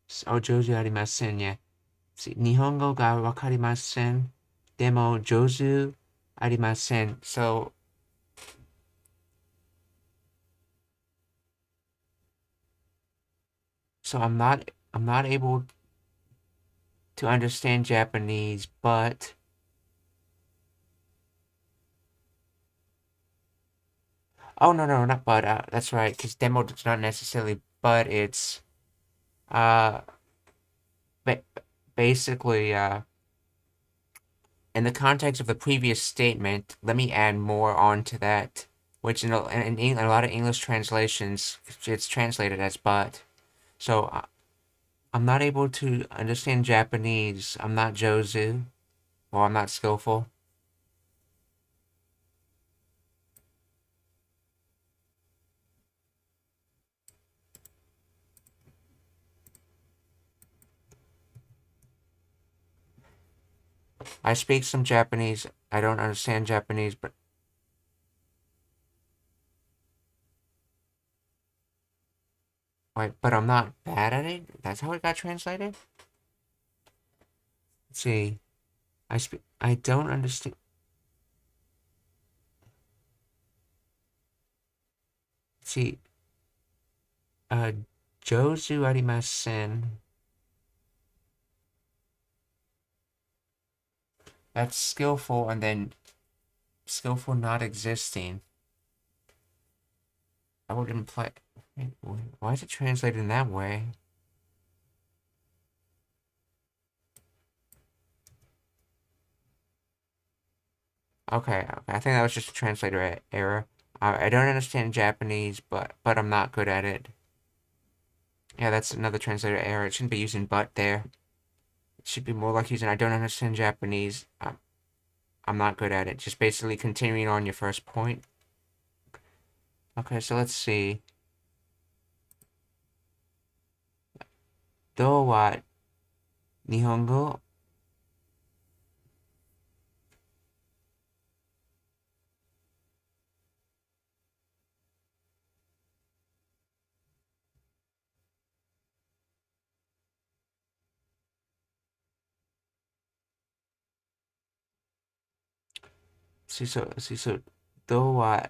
上手ありませんね。日本語がわかりません。でも上手ありません。So I'm not able to understand Japanese, but oh no, not but. That's right, because demo is not necessarily but. It's basically in the context of the previous statement. Let me add more onto that, which in a lot of English translations it's translated as but. So I'm not able to understand Japanese. I'm not Jozu, or I'm not skillful. I speak some Japanese. I don't understand Japanese, but wait, but I'm not bad at it? That's how it got translated? Let's see. I don't understand. Let's see. Jozu arimasen. That's skillful, and then skillful not existing. I would imply. Why is it translated in that way? Okay, I think that was just a translator error. I don't understand Japanese, but I'm not good at it. Yeah, that's another translator error. It shouldn't be using but there. It should be more like using I don't understand Japanese. I'm not good at it. Just basically continuing on your first point. Okay, so let's see. Do wa Nihongo? So, do wa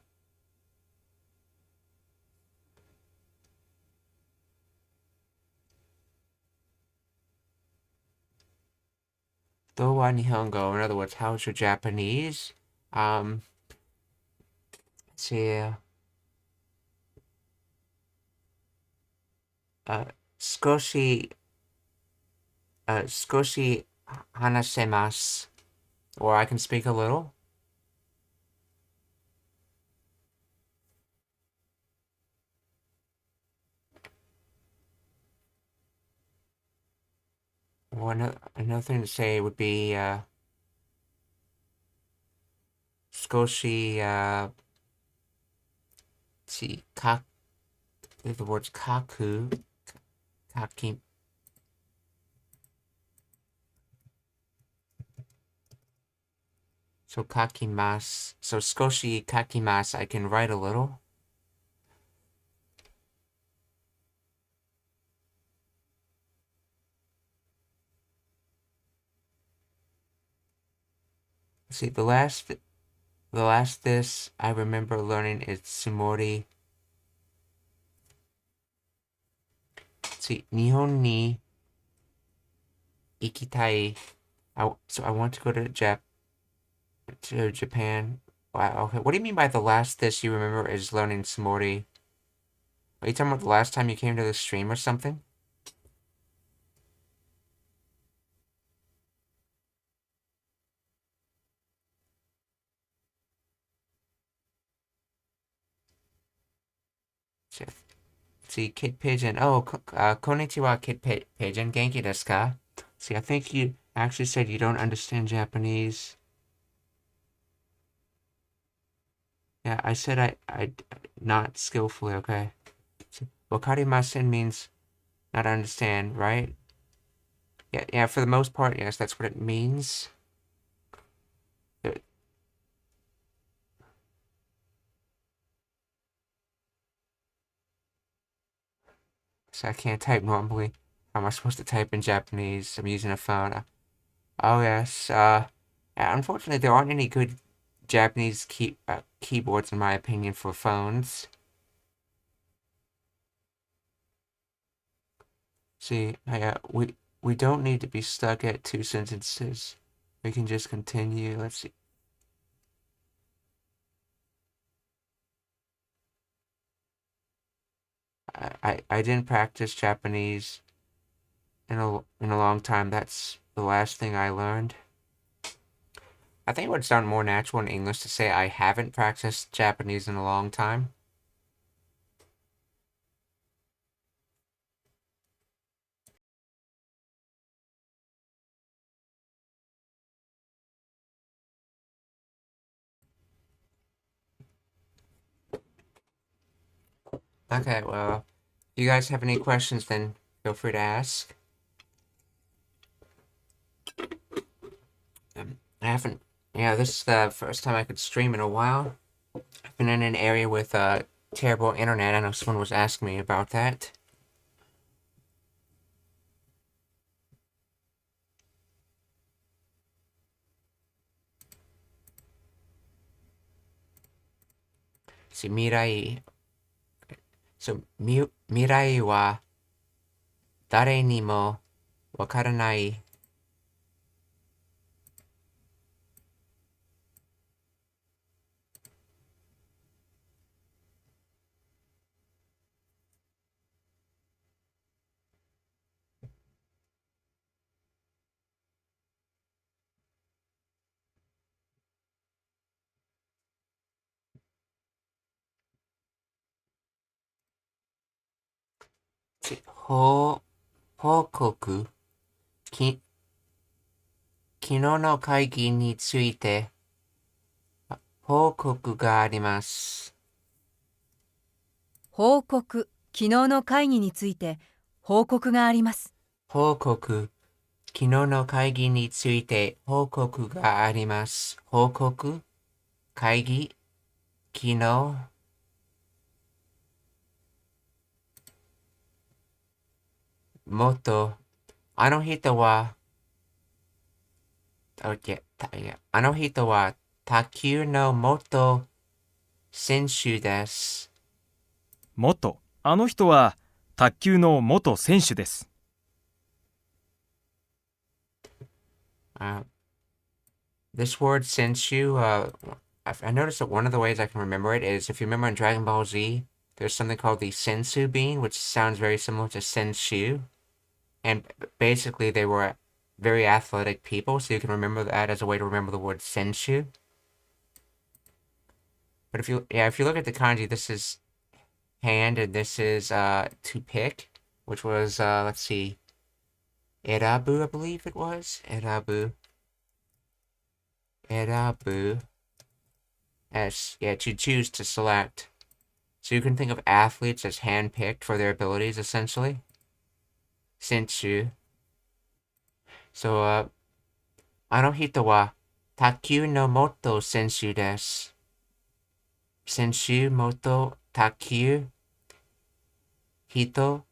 Nihongo? In other words, how's your Japanese? Let's see. Uh, Skoshi, Skoshi hanasemasu. Or I can speak a little. Or another thing to say would be Skoshi, see, the words kaku, kaki. So kakimasu. So skoshi kakimasu, I can write a little. See, the last this I remember learning is tsumori. See, Nihon ni ikitai. So I want to go to Japan. Wow, okay. What do you mean by the last this you remember is learning tsumori? Are you talking about the last time you came to the stream or something? See, Kid Pigeon. Oh, konnichiwa, Kid Pigeon. Genki desu ka? See, I think you actually said you don't understand Japanese. Yeah, I said I not skillfully, okay? Wakarimasen means not understand, right? Yeah, for the most part, yes, that's what it means. So I can't type normally. How am I supposed to type in Japanese? I'm using a phone. Oh, yes. Unfortunately, there aren't any good Japanese keyboards, in my opinion, for phones. See, we don't need to be stuck at 2 sentences. We can just continue. Let's see. I didn't practice Japanese in a long time. That's the last thing I learned. I think it would sound more natural in English to say I haven't practiced Japanese in a long time. Okay, well, if you guys have any questions, then feel free to ask. I haven't, this is the first time I could stream in a while. I've been in an area with terrible internet. I know someone was asking me about that. See, mirai. So, 未来は誰にもわからない。報告。昨日の会議について報告があります。報告、昨日の会議について報告があります。報告。昨日の会議について報告があります。報告、会議、昨日。もっと、あの人は、あの人は卓球の元選手です。あの人は卓球の元選手です。This word senshu, I noticed that one of the ways I can remember it is if you remember in Dragon Ball Z, there's something called the sensu bean, which sounds very similar to senshu. And basically, they were very athletic people, so you can remember that as a way to remember the word senshu. But if you look at the kanji, this is hand, and this is to pick, which was let's see, erabu, I believe it was erabu as to choose, to select. So you can think of athletes as handpicked for their abilities, essentially. Senshu. So あの人は卓球の元選手です。選手元卓球人。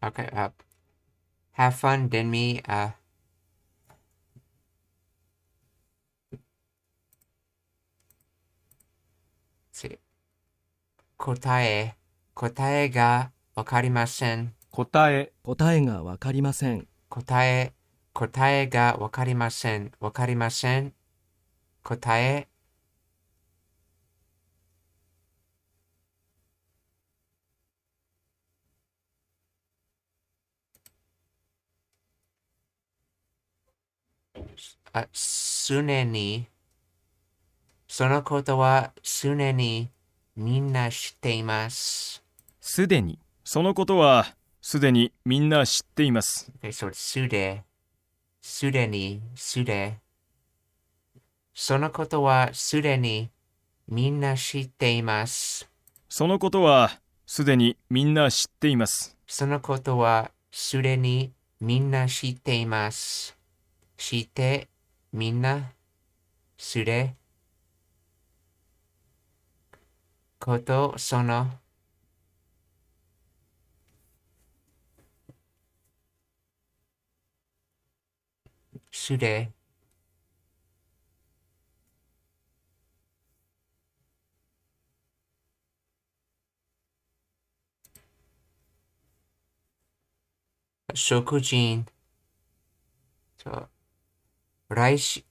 Okay, have fun, Denmi. See. 答えがわかりません。答え、答えがわかりません。答えがわかりません。わかりません。答え。常に。そのことは常にみんな知っています。すでに。そのことはすでにみんな知っています。Okay, so it's すでに。そのことはすでにみんな知っています。そのことはすでにみんな知っています。そのことはすでにみんな知っています。知って、みんな、すれ、こと、その、すれ、食人。そう。来週、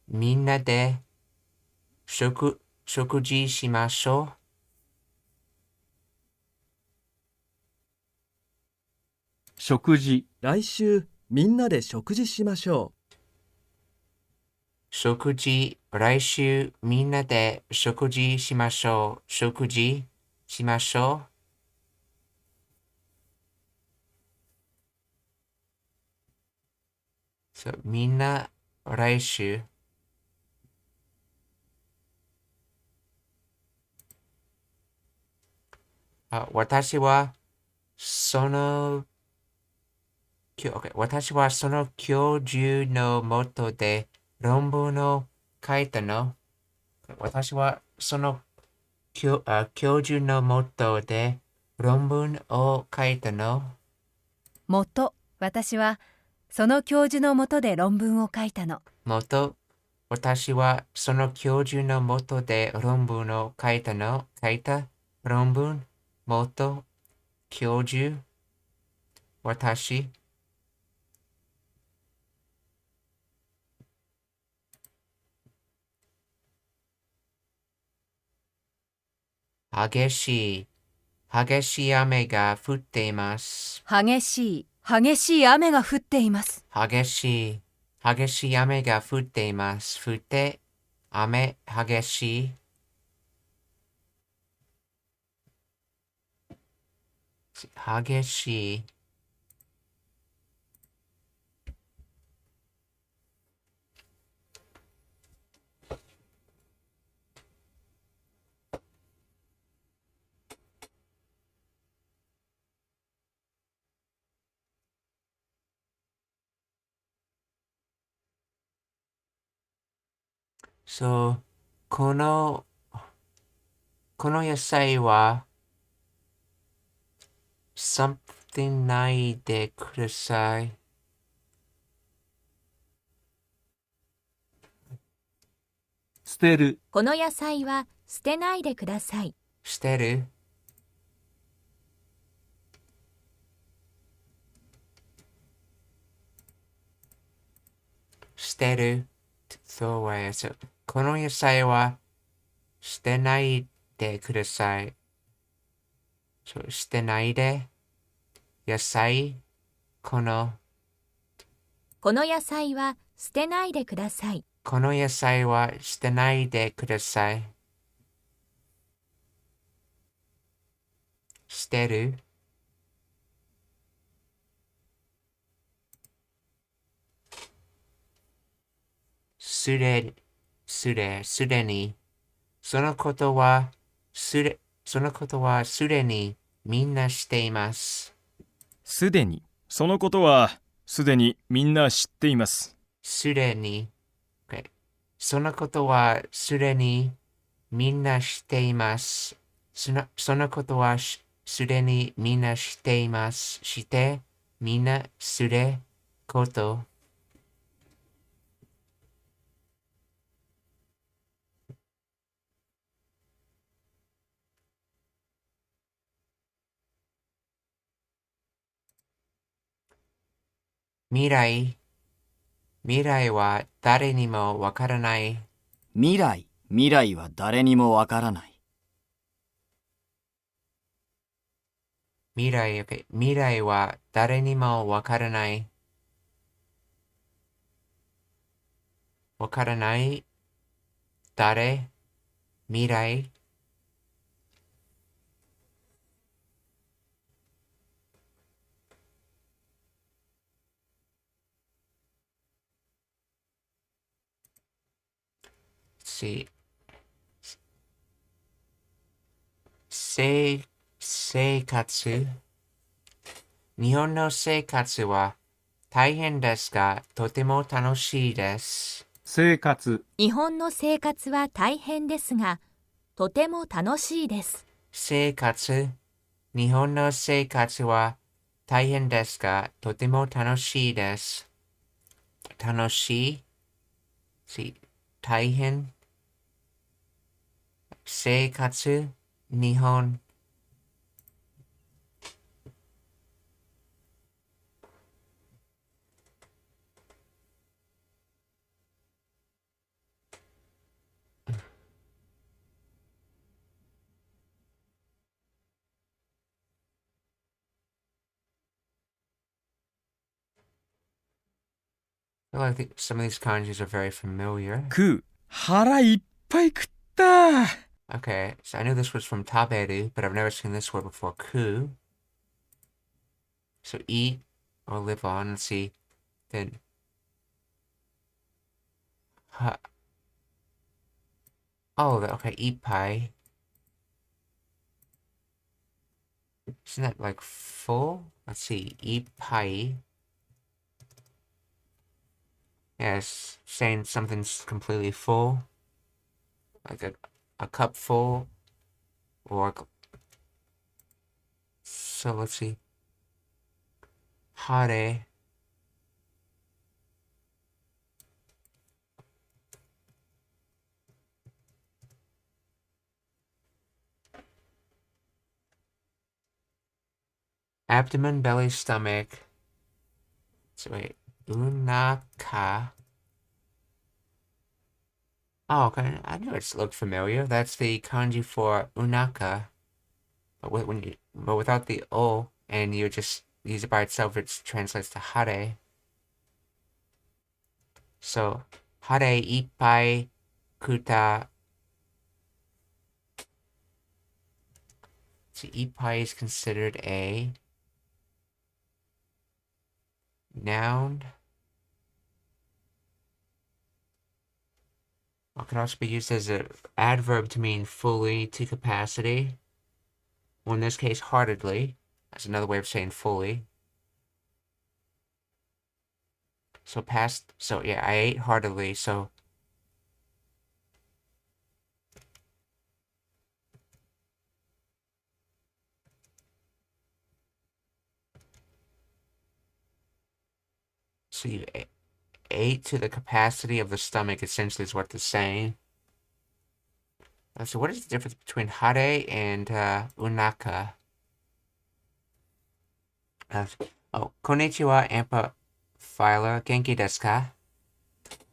みんなで食事しましょう。食事、来週みんなで食事しましょ来週みんなで食事しましょう。食事しましょう。そう、みんな来週。私はその私はその教授のもとで論文を書いたの。私はその教授のもとで論文を書いたの。私はその教授のもとで論文を書いたの。私はその教授のもとで論文を書いたの。書いた論文、教授、私。激しい雨が降っています。激しい雨が降っています。激しい雨が降っています。降って、雨、激しい。激しい。そう、この野菜は something ないでください。捨てる、この野菜は捨てないでください。捨てる。捨てる。そうはこの野菜は捨てないでください。捨てないで。野菜、この野菜は捨てないでください。この野菜は捨てないでください。捨てる。すでに。そのことはすでにみんなしています。すでに。そのことはすでにみんな知っています。すでに。Okay. そのことはすでにみんな知っています。そのことはすでにみんな知っています。して、みんなすれ、こと。未来は誰にもわからない。未来は誰にもわからない。okay. 未来は誰にもわからない。わからない。誰、未来。し、生活。日本の生活は大変ですが、とても楽しいです。生活、日本の生活は大変ですが、とても楽しいです。日本の生活は大変ですが、とても楽しいです。楽しい、大変、生活、日本。Well, I think some of these kanjis are very familiar. 食う。腹いっぱい食った。Okay, so I knew this was from taberu, but I've never seen this word before. Ku. So eat or live on. Let's see. Then ha. Oh, okay. Eat pie. Isn't that like full? Let's see. Eat pie. Yes, saying something's completely full. Like a cup full. Or, so let's see. Hare. Abdomen, belly, stomach. So wait. Unaka. Oh, okay. I knew it looked familiar. That's the kanji for unaka. But but without the o, and you just use it by itself, it translates to hare. So, hare ippai kuta. So, ippai is considered a noun. It can also be used as an adverb to mean fully, to capacity. Well, in this case, heartedly. That's another way of saying fully. So past, so yeah, I ate heartily, so you ate to the capacity of the stomach, essentially is what they're saying. So what is the difference between hare and unaka? Konnichiwa, Amplifier. Genki desu ka?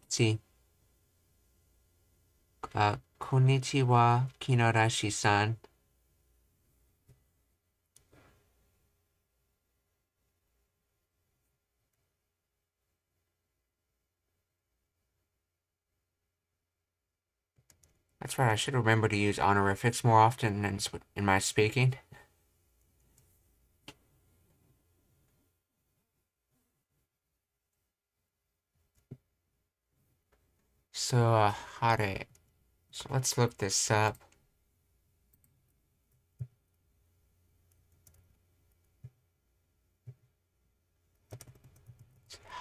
See. Konnichiwa, Kinorashi-san. That's right, I should remember to use honorifics more often in my speaking. So, hare. So let's look this up.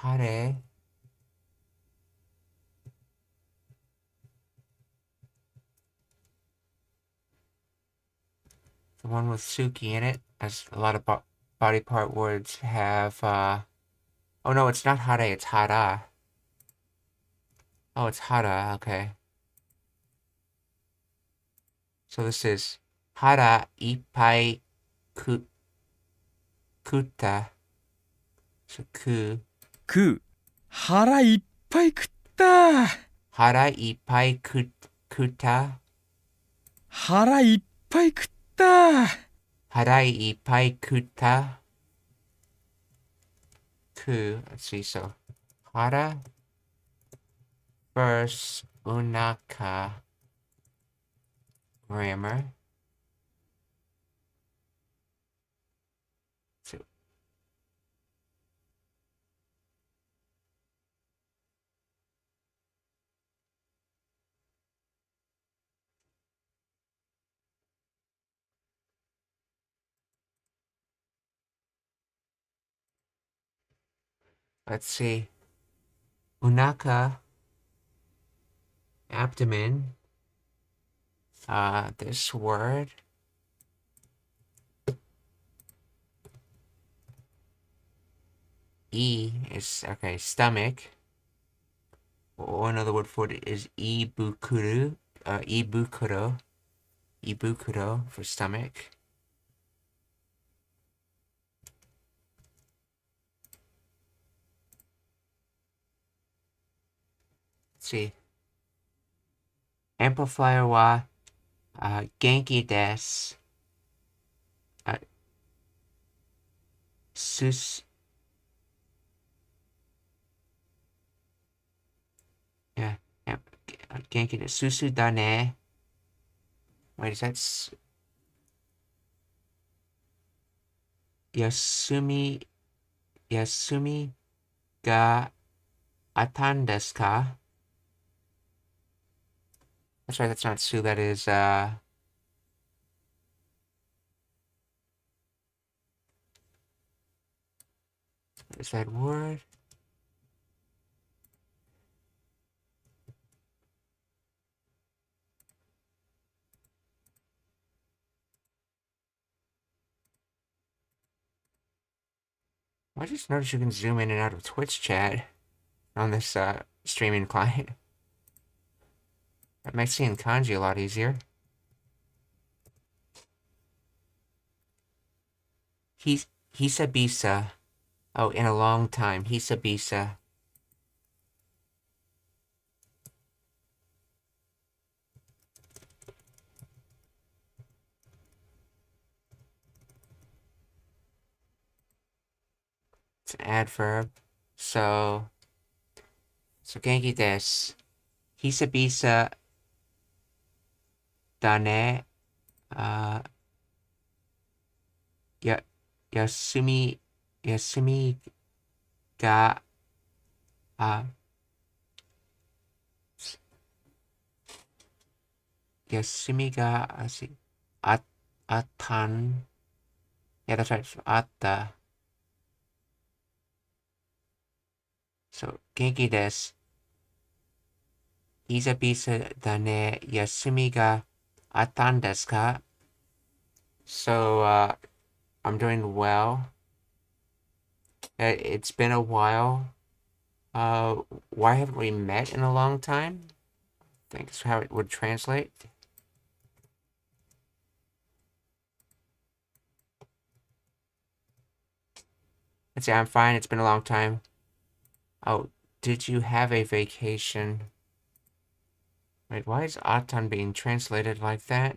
Hare. The one with Suki in it, as a lot of body part words have, oh no, it's not hare, it's hara. Oh, it's hara, okay. So this is hara ippai kutta. So ku. 食う。腹いっぱい食った。Hara ippai kutta. 腹いっぱい食った。Hara ippai kutta. Ku. Let's see, so hara versus unaka grammar. So, let's see. Unaka, abdomen. This word. E is, okay, stomach. Or another word for it is ibukuru. Ibukuro. Ibukuro for stomach. Let's see. Amplifier wa genki desu. Sus. Yeah. Genki desu. Susu da ne. Wait, is that Yasumi ga atan desu ka? That's right, that's not su, that is is that word? I just noticed you can zoom in and out of Twitch chat on this streaming client. That makes seeing kanji a lot easier. Hisabisa. Oh, in a long time. Hisabisa. It's an adverb. So genki desu. Hisabisa dane. Ya, yasumi ga, yasumi ga, atan. Yeah, that's right. Atta. So, genki desu. Hisabisa dane yasumi ga atan desu ka? So, I'm doing well. It's been a while. Why haven't we met in a long time? I think is how it would translate. Let's say I'm fine. It's been a long time. Oh, did you have a vacation? Wait, why is atan being translated like that?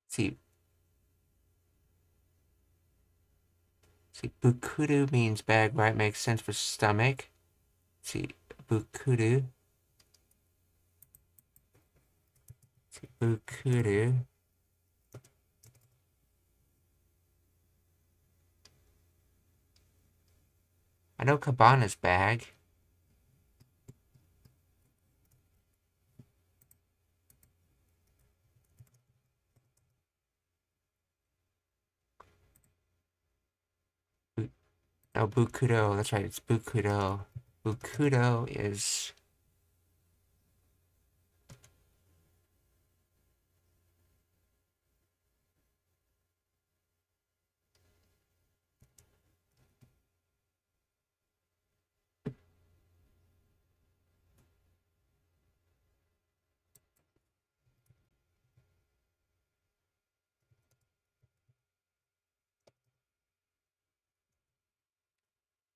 See, bukuru means bag, right? Makes sense for stomach. See, bukuru. See, bukuru. I know cabana's bag. No, bukuro. That's right. It's bukuro. Bukuro is...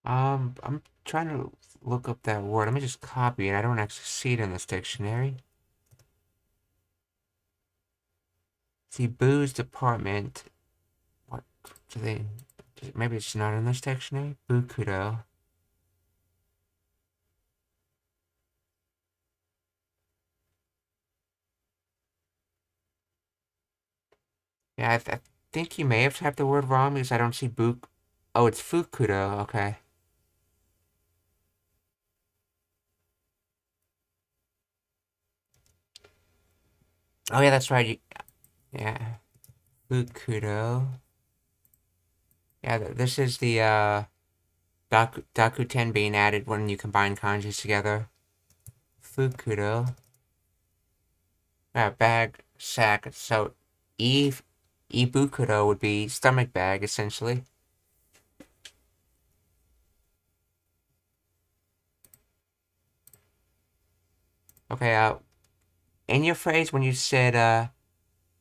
I'm trying to look up that word. Let me just copy it. I don't actually see it in this dictionary. See, booze department. What do they... Maybe it's not in this dictionary? Bukuro. Yeah, I think you may have typed the word wrong because I don't see buk... Oh, it's fukuro. Okay. Oh, yeah, that's right. Yeah. Fukuro. Yeah, this is the, Dakuten being added when you combine kanjis together. Fukuro. Bag, sack. So, ibukuro would be stomach bag, essentially. Okay, in your phrase when you said,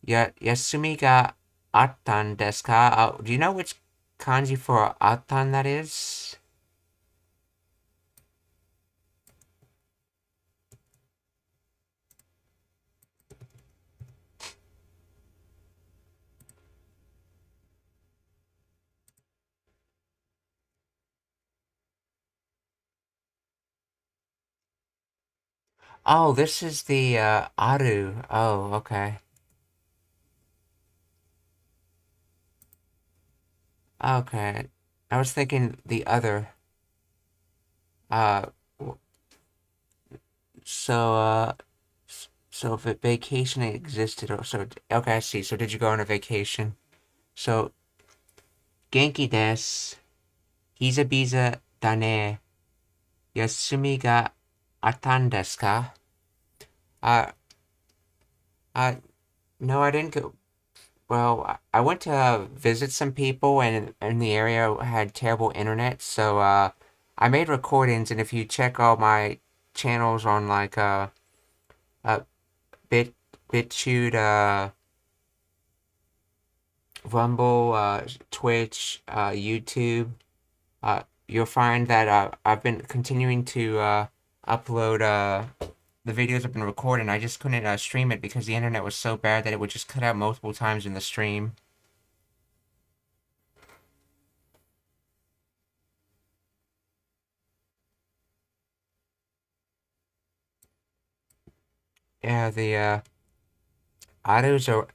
yasumi ga attan desu ka? Do you know which kanji for attan that is? Oh, this is the, aru. Oh, okay. Okay. I was thinking the other. Uh, so, So if a vacation existed, or so okay, I see. So did you go on a vacation? So Genki desu. Hiza biza da ne. Yasumi ga attan desu ka? Uh, no, I didn't go. Well, I went to visit some people, and in the area had terrible internet, so I made recordings, and if you check all my channels on like uh BitChute, Rumble, Twitch, YouTube, you'll find that I've been continuing to upload the videos I've been recording. I just couldn't stream it because the internet was so bad that it would just cut out multiple times in the stream. Yeah, the Aru's a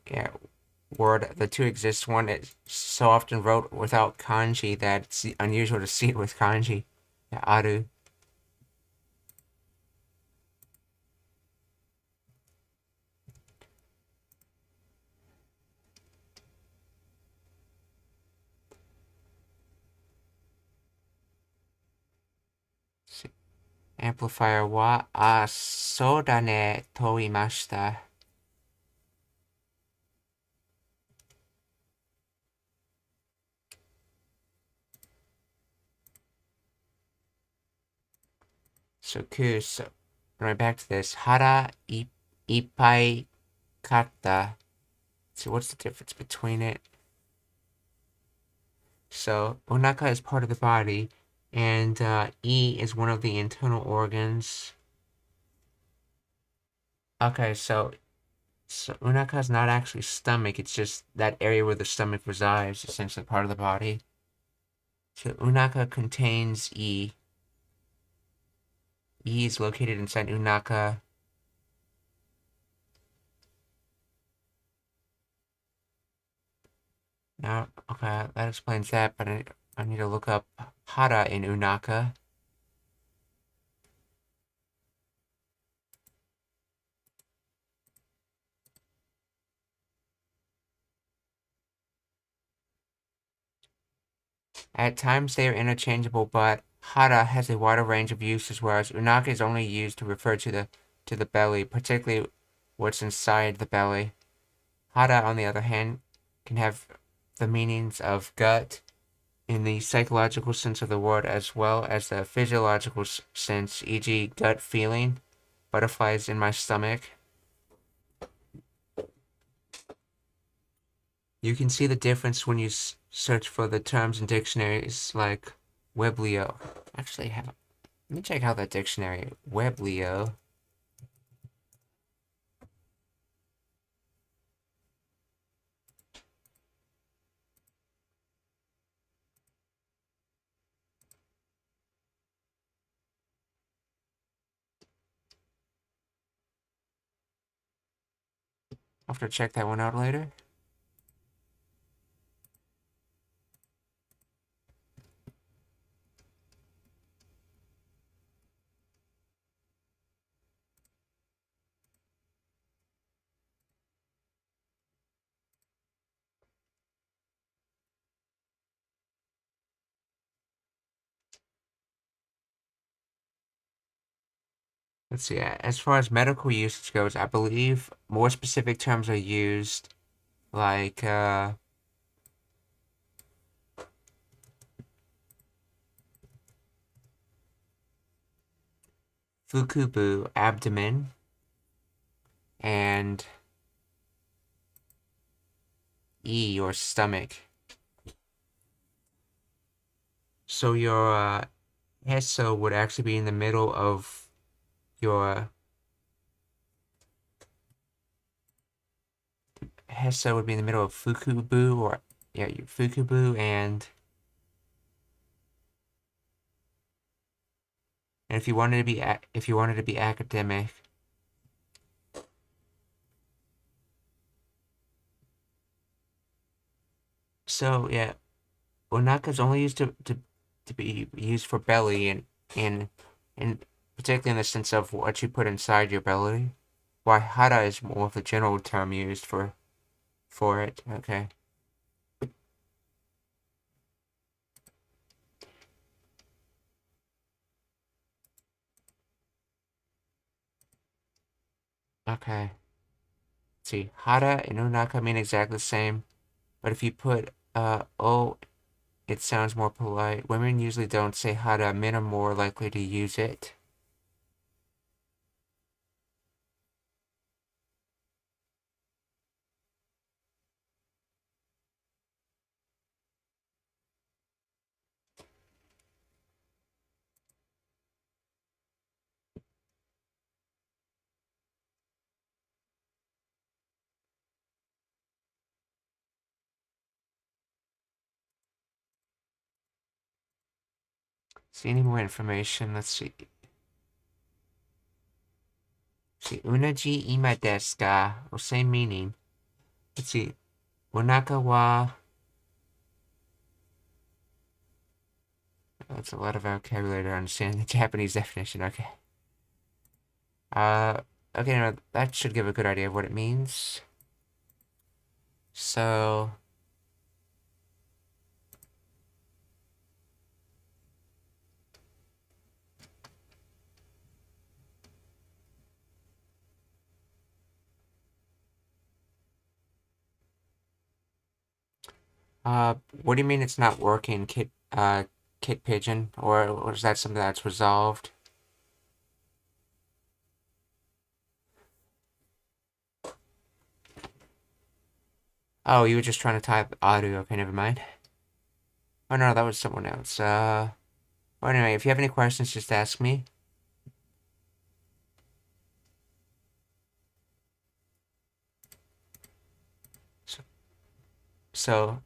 word. The two exist. One is so often wrote without kanji that it's unusual to see it with kanji. Yeah, Aru. Amplifier wa so da ne to imashita. So cool. So right back to this. Hara ippai katta. So what's the difference between it? So onaka is part of the body, and E is one of the internal organs. Okay, so unaka is not actually stomach, it's just that area where the stomach resides, essentially part of the body. So unaka contains E. E is located inside unaka. Now, okay, that explains that, but I need to look up hara in unaka. At times they are interchangeable, but hara has a wider range of uses, whereas unaka is only used to refer to the belly, particularly what's inside the belly. Hara, on the other hand, can have the meanings of gut in the psychological sense of the word, as well as the physiological sense, e.g., gut feeling, butterflies in my stomach. You can see the difference when you search for the terms in dictionaries like Weblio. Actually, let me check out that dictionary. Weblio. I'll have to check that one out later. Let's see. As far as medical usage goes, I believe more specific terms are used, like fukubu, abdomen, and E, or stomach. So your heso would actually be in the middle of your heso would be in the middle of fukubu, or yeah, your fukubu, and if you wanted to be academic, so yeah, onaka is only used to be used for belly, and particularly in the sense of what you put inside your belly. why hara is more of the general term used for it. Okay. Okay. Let's see, hara and unaka mean exactly the same, but if you put o, it sounds more polite. Women usually don't say hara. Men are more likely to use it. See any more information? Let's see. See, unaji ima desu ka? Well, same meaning. Let's see. Unaka wa. That's a lot of vocabulary to understand the Japanese definition. Okay. Okay, now that should give a good idea of what it means. So, what do you mean it's not working, Kit Pigeon? Or is that something that's resolved? Oh, you were just trying to type audio. Okay, never mind. Oh no, that was someone else. Well, anyway, if you have any questions, just ask me. So,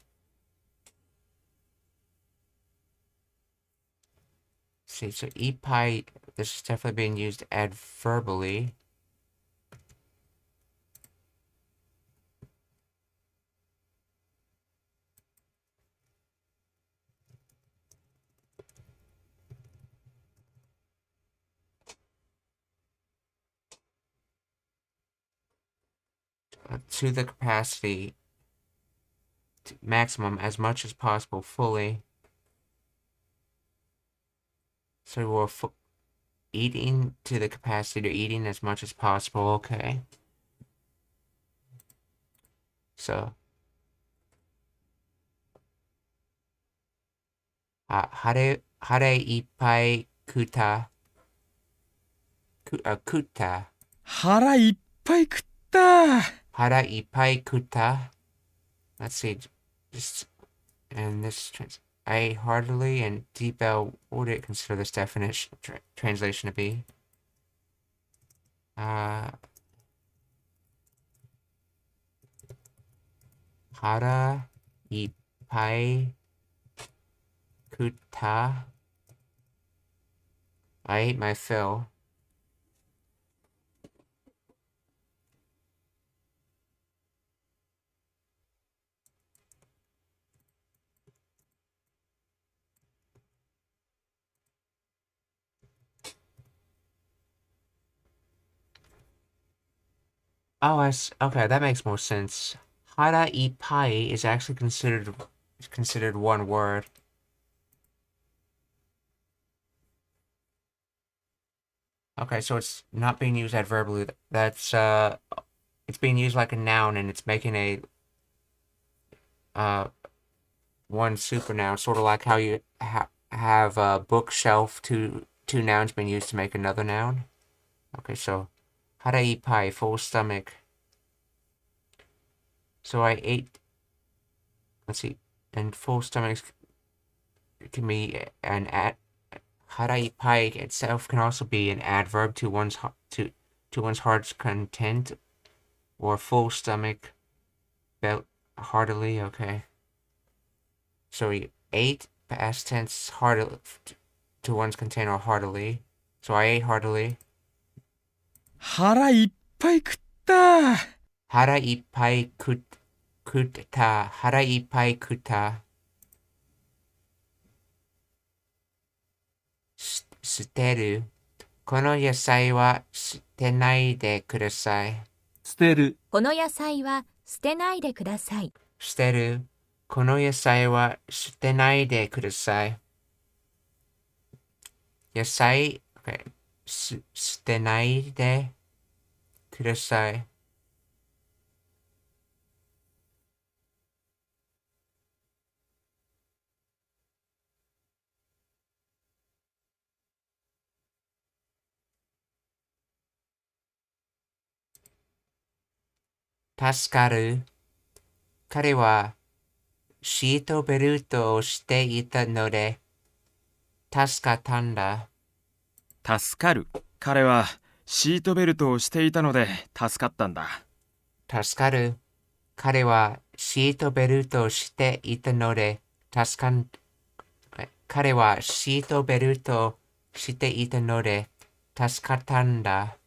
see, so ipai, this is definitely being used adverbally. To the capacity, maximum, as much as possible, fully. So we're eating to the capacity to eating as much as possible. Okay. So, hare ippai kuta. Kuta. 腹いっぱい食った。 Hara ippai kuta. Let's see. Just, and this I ate heartily, and deep L, what would it consider this definition translation to be? Hara ippai kuta. I ate my fill. Oh, okay, that makes more sense. Hara ippai is actually considered one word. Okay, so it's not being used adverbally. That's it's being used like a noun, and it's making a one supernoun, sort of like how you have a bookshelf, two nouns being used to make another noun. Okay, so hara ippai, full stomach. So I ate. Let's see, and full stomach can be an hara ippai itself can also be an adverb to one's heart's content, or full stomach, heartily. Okay. So he ate, past tense, heartily, to one's content, or heartily. So I ate heartily. 腹いっぱい食った。 Hara ippai kutta. Hara ippai kutta. Suteru. この野菜は捨てないでください。捨てる、この野菜は捨てないでください。捨てる。この野菜は捨てないでください。野菜、okay. 捨てないでください。助かる。彼はシートベルトをしていたので、助かったんだ。助かる。彼はシートベルトをしていたので助かったんだ。助かる。彼はシートベルトをしていたので、彼はシートベルトをしていたので、助かったんだ。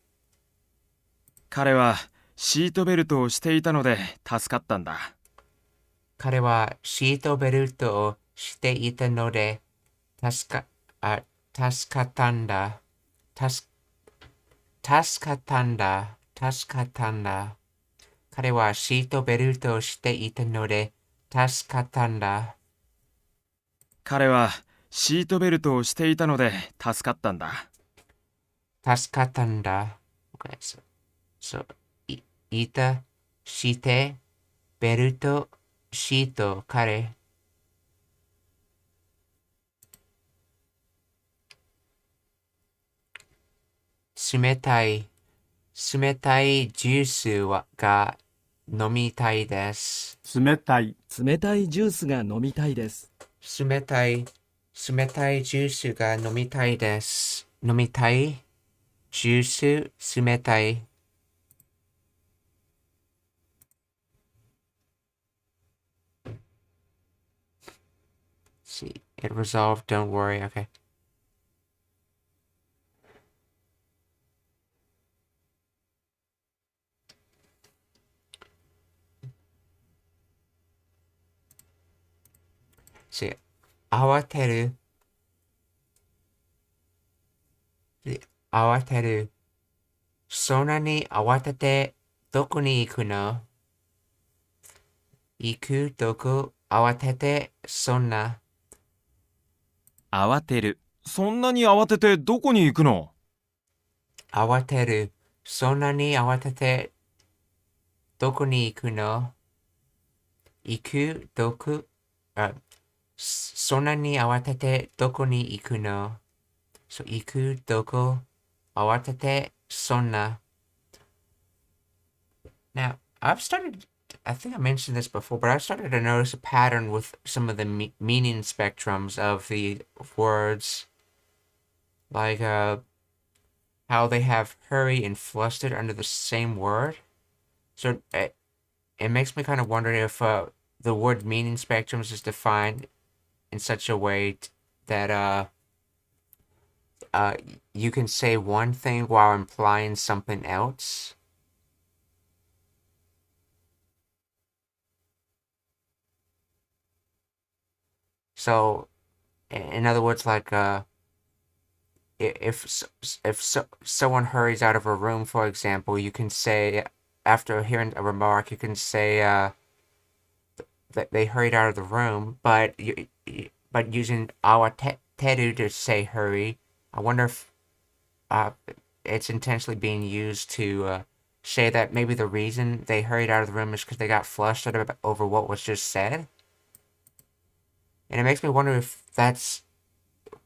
彼はシートベルトをしていたので助かったんだ。彼はシートベルトをしていたので、助かったんだ。助かったんだ。助かったんだ。彼はシートベルトをしていたので、助かったんだ。彼はシートベルトをしていたので助かったんだ。助かったんだ。Okay, so, いた、して、ベルト、シート、彼。冷たい、冷たいジュースが飲みたいです。冷たい、冷たいジュースが飲みたいです。冷たい、冷たいジュースが飲みたいです。飲みたいジュース、冷たい。See, it resolved, don't worry, okay. See, 慌てる。慌てる。そんなに慌ててどこに行くの？行くどこ慌ててそんな。慌てる。そんなに慌ててどこに行くの？慌てる。そんなに慌ててどこに行くの？行くどこ、そんなに慌ててどこに行くの？行くどこ慌ててそんな。Now, I think I mentioned this before, but I've started to notice a pattern with some of the meaning spectrums of the words, like how they have hurry and flustered under the same word. So it makes me kind of wonder if the word meaning spectrums is defined in such a way that you can say one thing while implying something else. So, in other words, like if someone hurries out of a room, for example, you can say after hearing a remark, you can say that they hurried out of the room, but using awateru to say hurry, I wonder if it's intentionally being used to say that maybe the reason they hurried out of the room is because they got flustered over what was just said. And it makes me wonder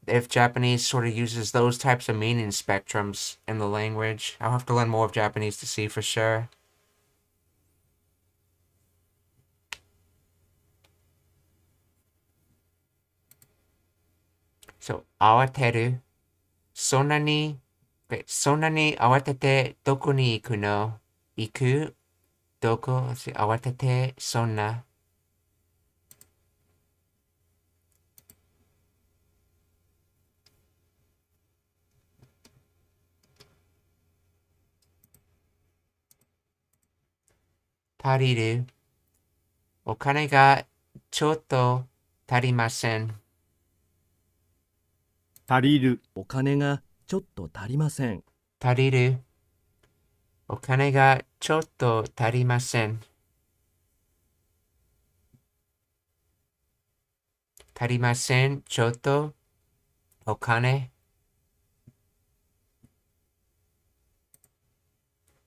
if Japanese sort of uses those types of meaning spectrums in the language. I'll have to learn more of Japanese to see for sure. So, 慌てる。そんなに慌ててどこに行くの？行くどこ慌ててそんな。足りる。お金がちょっと足りません。足りる、お金がちょっと足りません。足りる。お金がちょっと足りません。足りません。ちょっと。お金。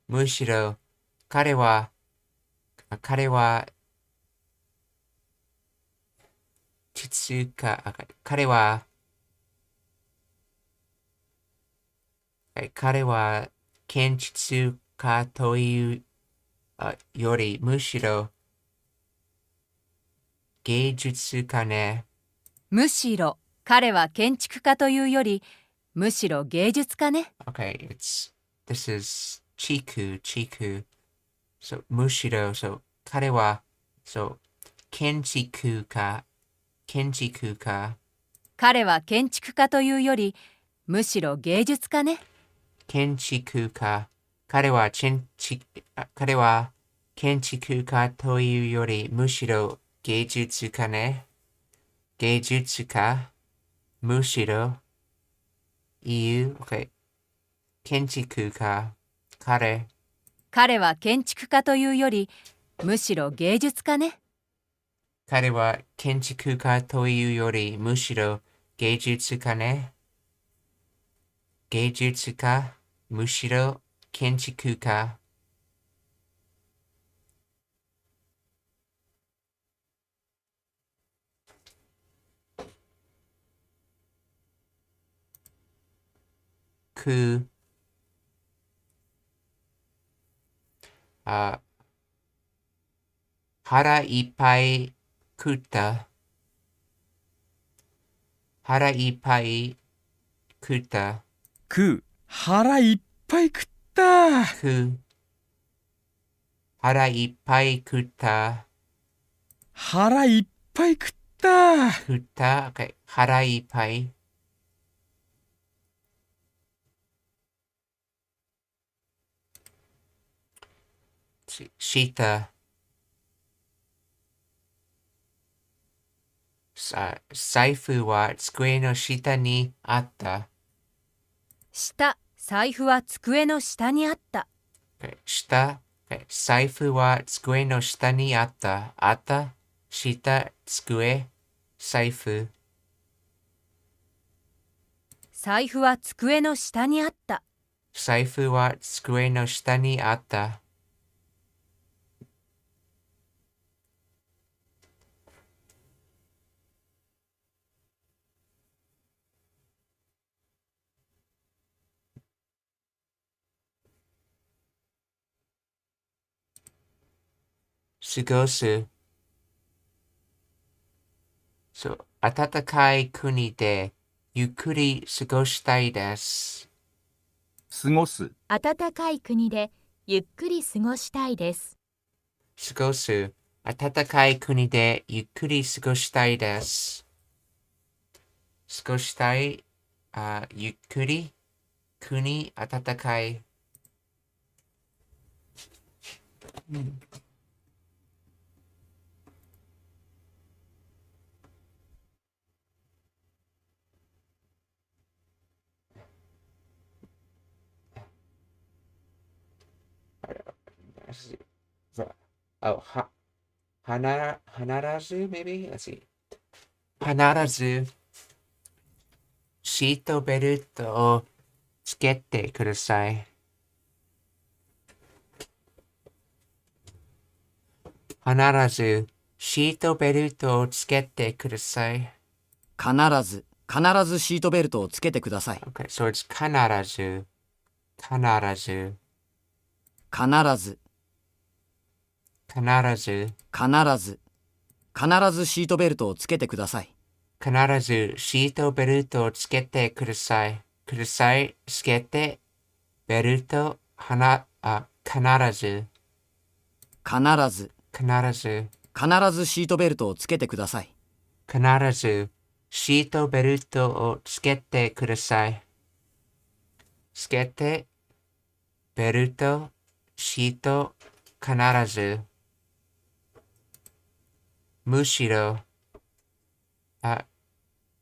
むしろ、彼は、彼は、彼は建築家というよりむしろ芸術家ね。むしろ彼は建築家というよりむしろ芸術家ね。Okay, this is chiku. So, むしろ、so, 彼は、so, 建築家。彼は建築家というよりむしろ芸術家ね。建築家。彼は建築家というよりむしろ芸術家ね。芸術家。むしろ。言う。Okay. 建築家。彼は建築家というよりむしろ芸術家ね。彼は建築家というよりむしろ芸術家ね。芸術家。むしろ建築家。腹いっぱい食った。腹いっぱい食った。腹いっぱい食った。腹いっぱい食った。腹いっぱい食った。Okay. 腹いっぱい。した財布は机の下にあった。財布は机の下にあった。財布は机の下にあった。下、机、財布。財布は机の下にあった。財布は机の下にあった。過ごす。暖かい国でゆっくり過ごしたいです。過ごす。暖かい国でゆっくり過ごしたいです。過ごす。暖かい国でゆっくり過ごしたいです。過ごしたい、ゆっくり、国、暖かい。必ず maybe? Let's see. 必ずシートベルトをつけてください。必ずシートベルトをつけてください。必ずシートベルトをつけてください。Okay, so it's 必ず。必ず。必ずシートベルトをつけてください。必ずシートベルトをつけてください。つけて、ベルト、必ず。必ずシートベルトをつけてください。必ずシートベルトをつけてください。つけて、ベルト、シート、必ず。むしろ、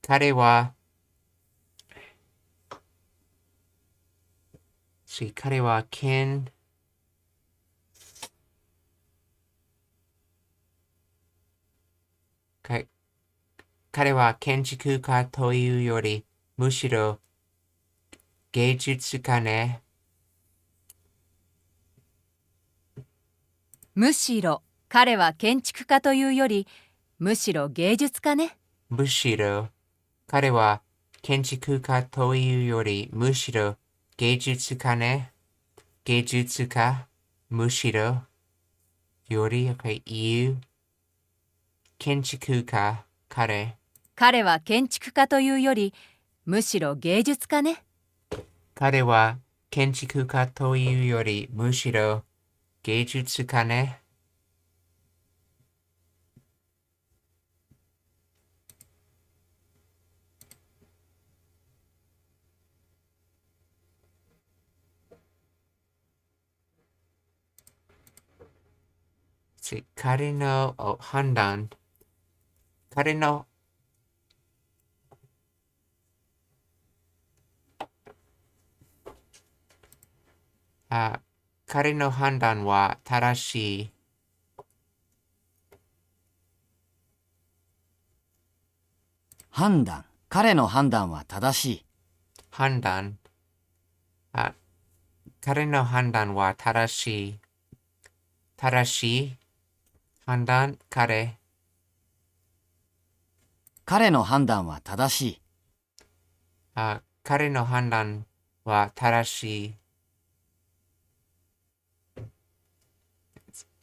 彼は see, 彼は彼は建築家というより、むしろ芸術家ね。むしろ彼は建築家というより、むしろ芸術家ね。むしろ彼は建築家というより、むしろ芸術家ね。芸術家、むしろ、より、言う。建築家、彼は建築家というより、むしろ芸術家ね。彼は建築家というより、むしろ芸術家ね。彼の判断。彼の彼の判断は正しい。判断。彼の判断は正しい。判断。彼の判断は正しい。正しい。判断、彼の判断は正しい。彼の判断は正しい。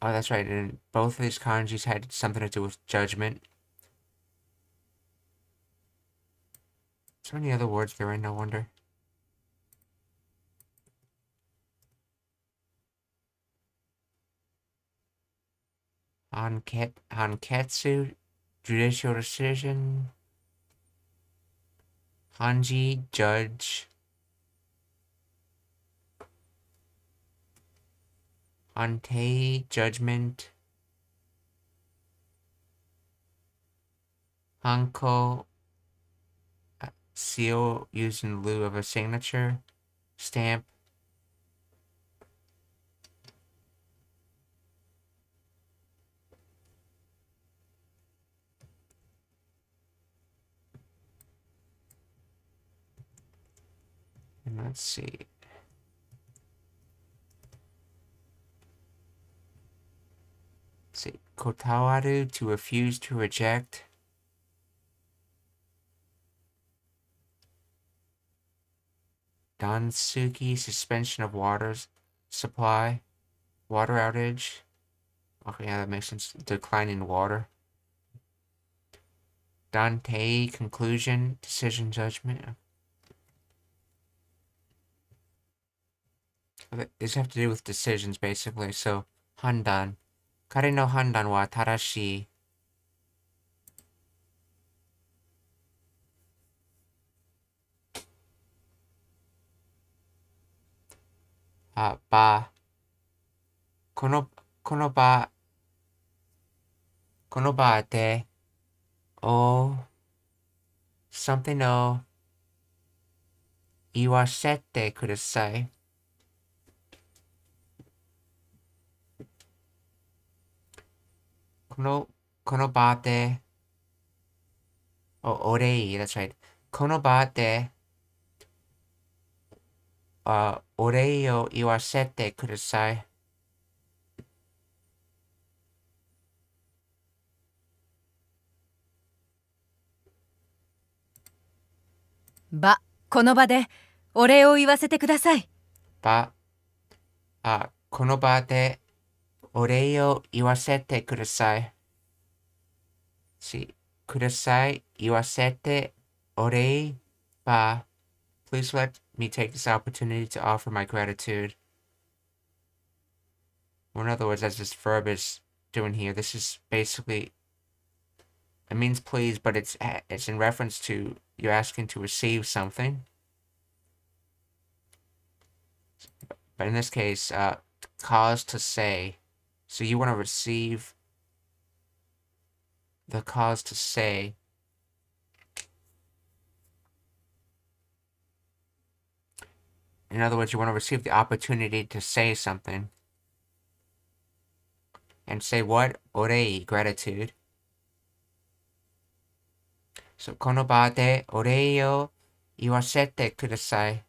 Oh, that's right. And both of these kanjis had something to do with judgment. Is there any other words there? No wonder. Hanketsu, judicial decision. Kanji, judge. Hantei, judgment. Hanko, seal used in lieu of a signature. Stamp. And let's see. Kotawaru, to refuse, to reject. Dansuki, suspension of waters supply. Water outage. Okay, yeah, that makes sense. Decline in water. Dante, conclusion, decision, judgment. These have to do with decisions, basically. So, handan. Kare no handan wa tarashii. Ba. Kono ba de. O. Something o. Iwasete kudasai. Kono ba de. Oh, orei, that's right. Kono ba de. Orei o iwasete kudasai. この場でお礼を言わせてください。この場でお礼を言わせてください。ください、言わせて、お礼、Please let me take this opportunity to offer my gratitude. Or in other words, as this verb is doing here, this is basically, it means please, but it's in reference to you're asking to receive something. But in this case, cause to say. So you want to receive the cause to say. in other words, you want to receive the opportunity to say something. And say what? Orei, gratitude. So, この場でお礼を言わせてください。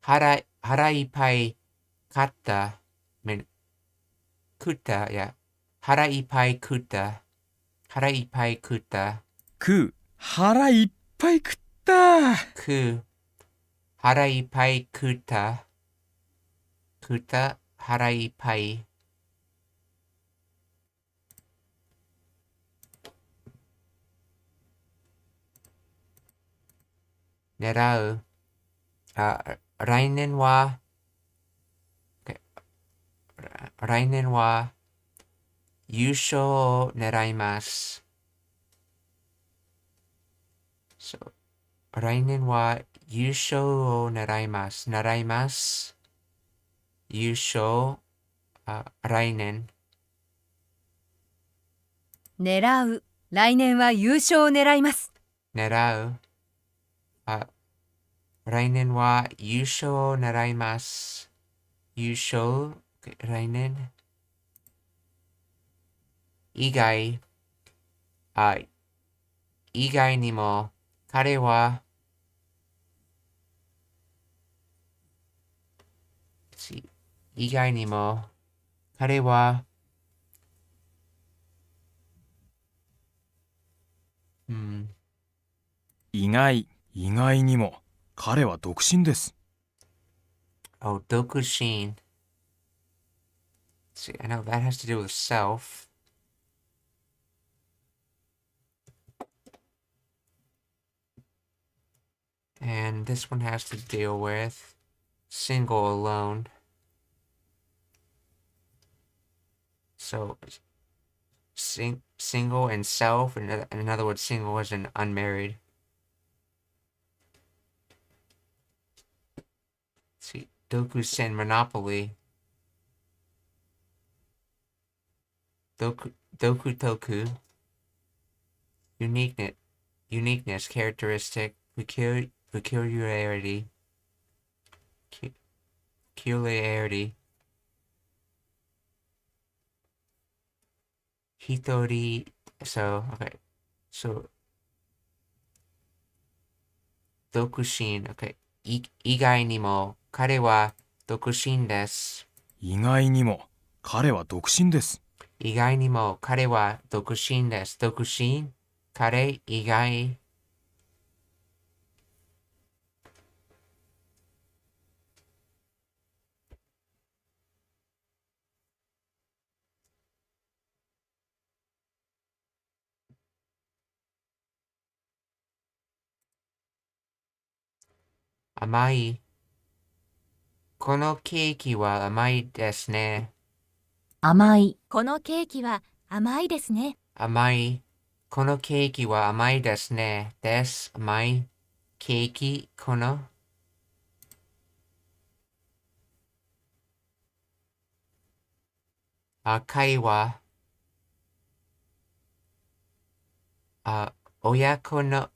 腹いっぱい買った。食った、いや。腹いっぱい食った。腹いっぱい食った。食う。腹いっぱい食った。食う。腹いっぱい食った。食った。腹いっぱい。狙う。来年は、来年は優勝を狙います。So, 来年は優勝を狙います。狙います。優勝、来年。狙う。来年は優勝を狙います。狙う。来年は優勝を狙います。優勝、来年。以外、以外にも、彼は、以外にも、彼は、意外にも。彼は独身です。独身。See, I know that has to do with self. And this one has to deal with single alone. So, single and self, in other words, single as in unmarried. Let's see, Dokusen Monopoly. Toku. Uniqueness, characteristic, peculiarity. Hitori, okay. So, Dokushin, okay. 以外にも、彼は独身です。意外にも。彼は独身です。意外にも、彼は独身です。独身、彼以外。甘い。このケーキは甘いですね。甘い。このケーキは甘いですね。甘い。このケーキは甘いですね。です。甘い。ケーキ、この。会話。親子の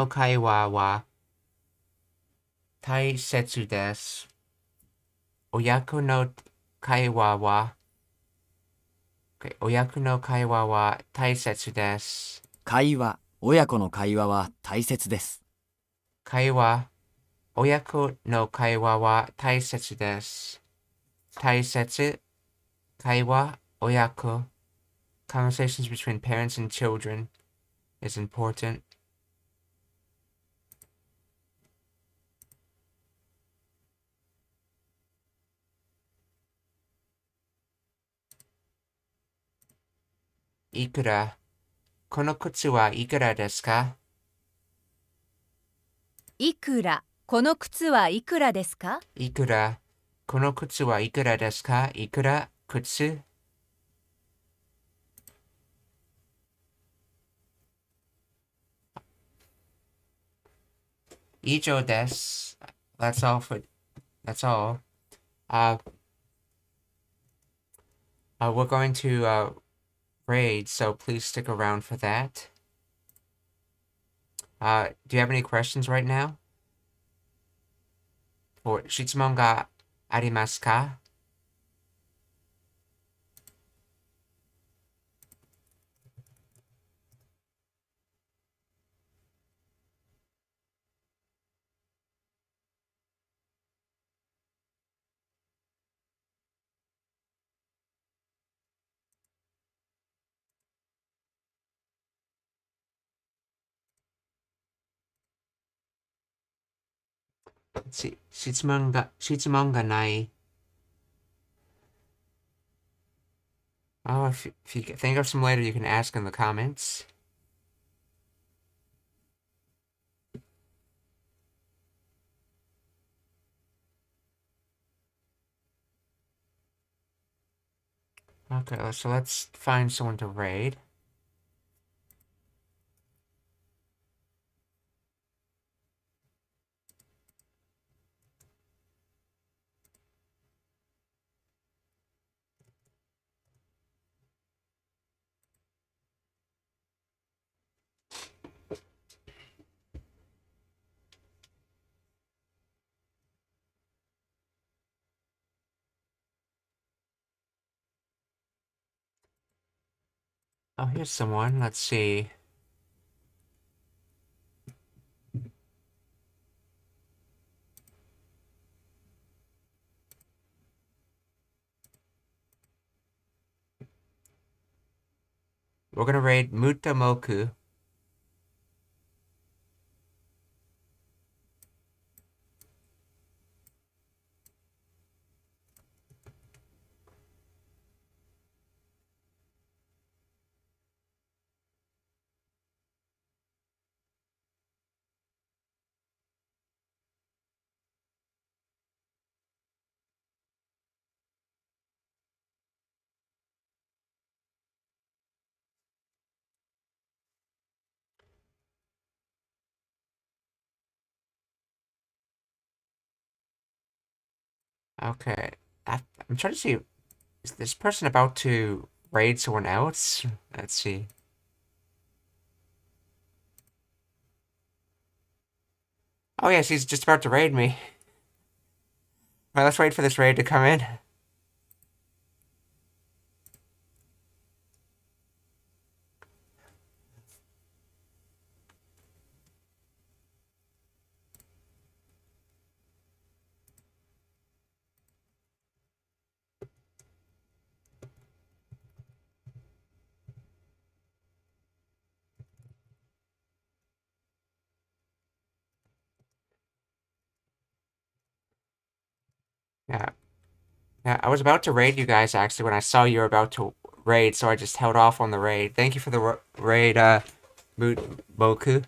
会話は大切です。親子の会話は大切です。親子の会話は大切です。親子の会話は大切です。大切、会話、親子。Conversations between parents and children is important. Ikura. この靴はいくらですか？いくら。この靴はいくらですか？いくら。この靴はいくらですか？いくら、靴。以上です。That's all. we're going to raid, so please stick around for that. Do you have any questions right now? Or 質問がありますか? Let's see. 質問がない. Oh, if you think of some later, you can ask in the comments. Okay, so let's find someone to raid. Oh, here's someone. Let's see. We're gonna raid Mutamoku. Okay. I'm trying to see. Is this person about to raid someone else? Let's see. Oh, yes, he's just about to raid me. Well, let's wait for this raid to come in. Yeah. Yeah, I was about to raid you guys, actually, when I saw you were about to raid, so I just held off on the raid. Thank you for the raid, Boku.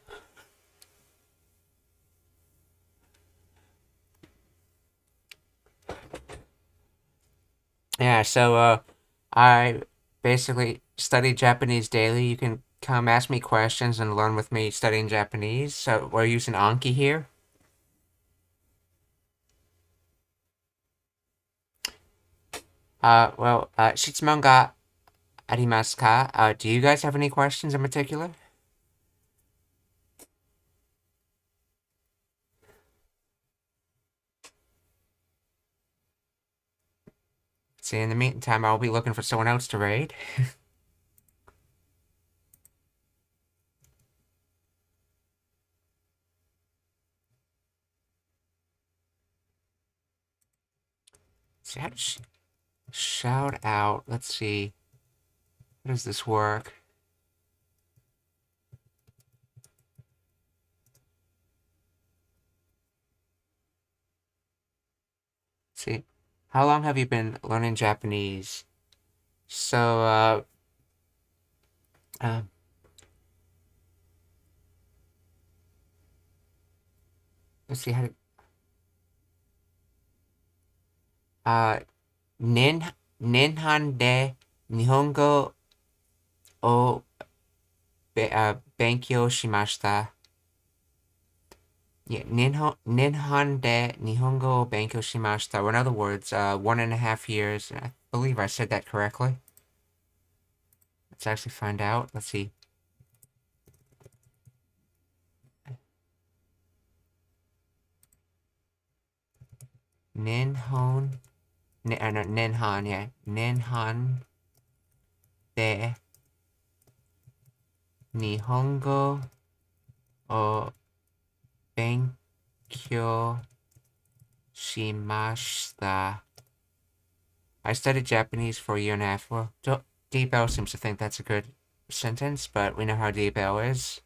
Yeah, so, I basically study Japanese daily. You can come ask me questions and learn with me studying Japanese. So, we're using Anki here. Well, 質問がありますか? Do you guys have any questions in particular? See, in the meantime, I'll be looking for someone else to raid. See, how to shout out. Let's see. How does this work? See, how long have you been learning Japanese? So, uh, let's see how to, 年半で日本語を勉強しました。Yeah, Ninhon de Nihongo o Benkyou shimashita. Or in other words, 1.5 years. I believe I said that correctly. Let's actually find out. Let's see. Ninhon. No, Ninhon, yeah. Ninhon de Nihongo o Benkyou shimashita. I studied Japanese for a year and a half. Well, D-Bell seems to think that's a good sentence, but we know how D-Bell is.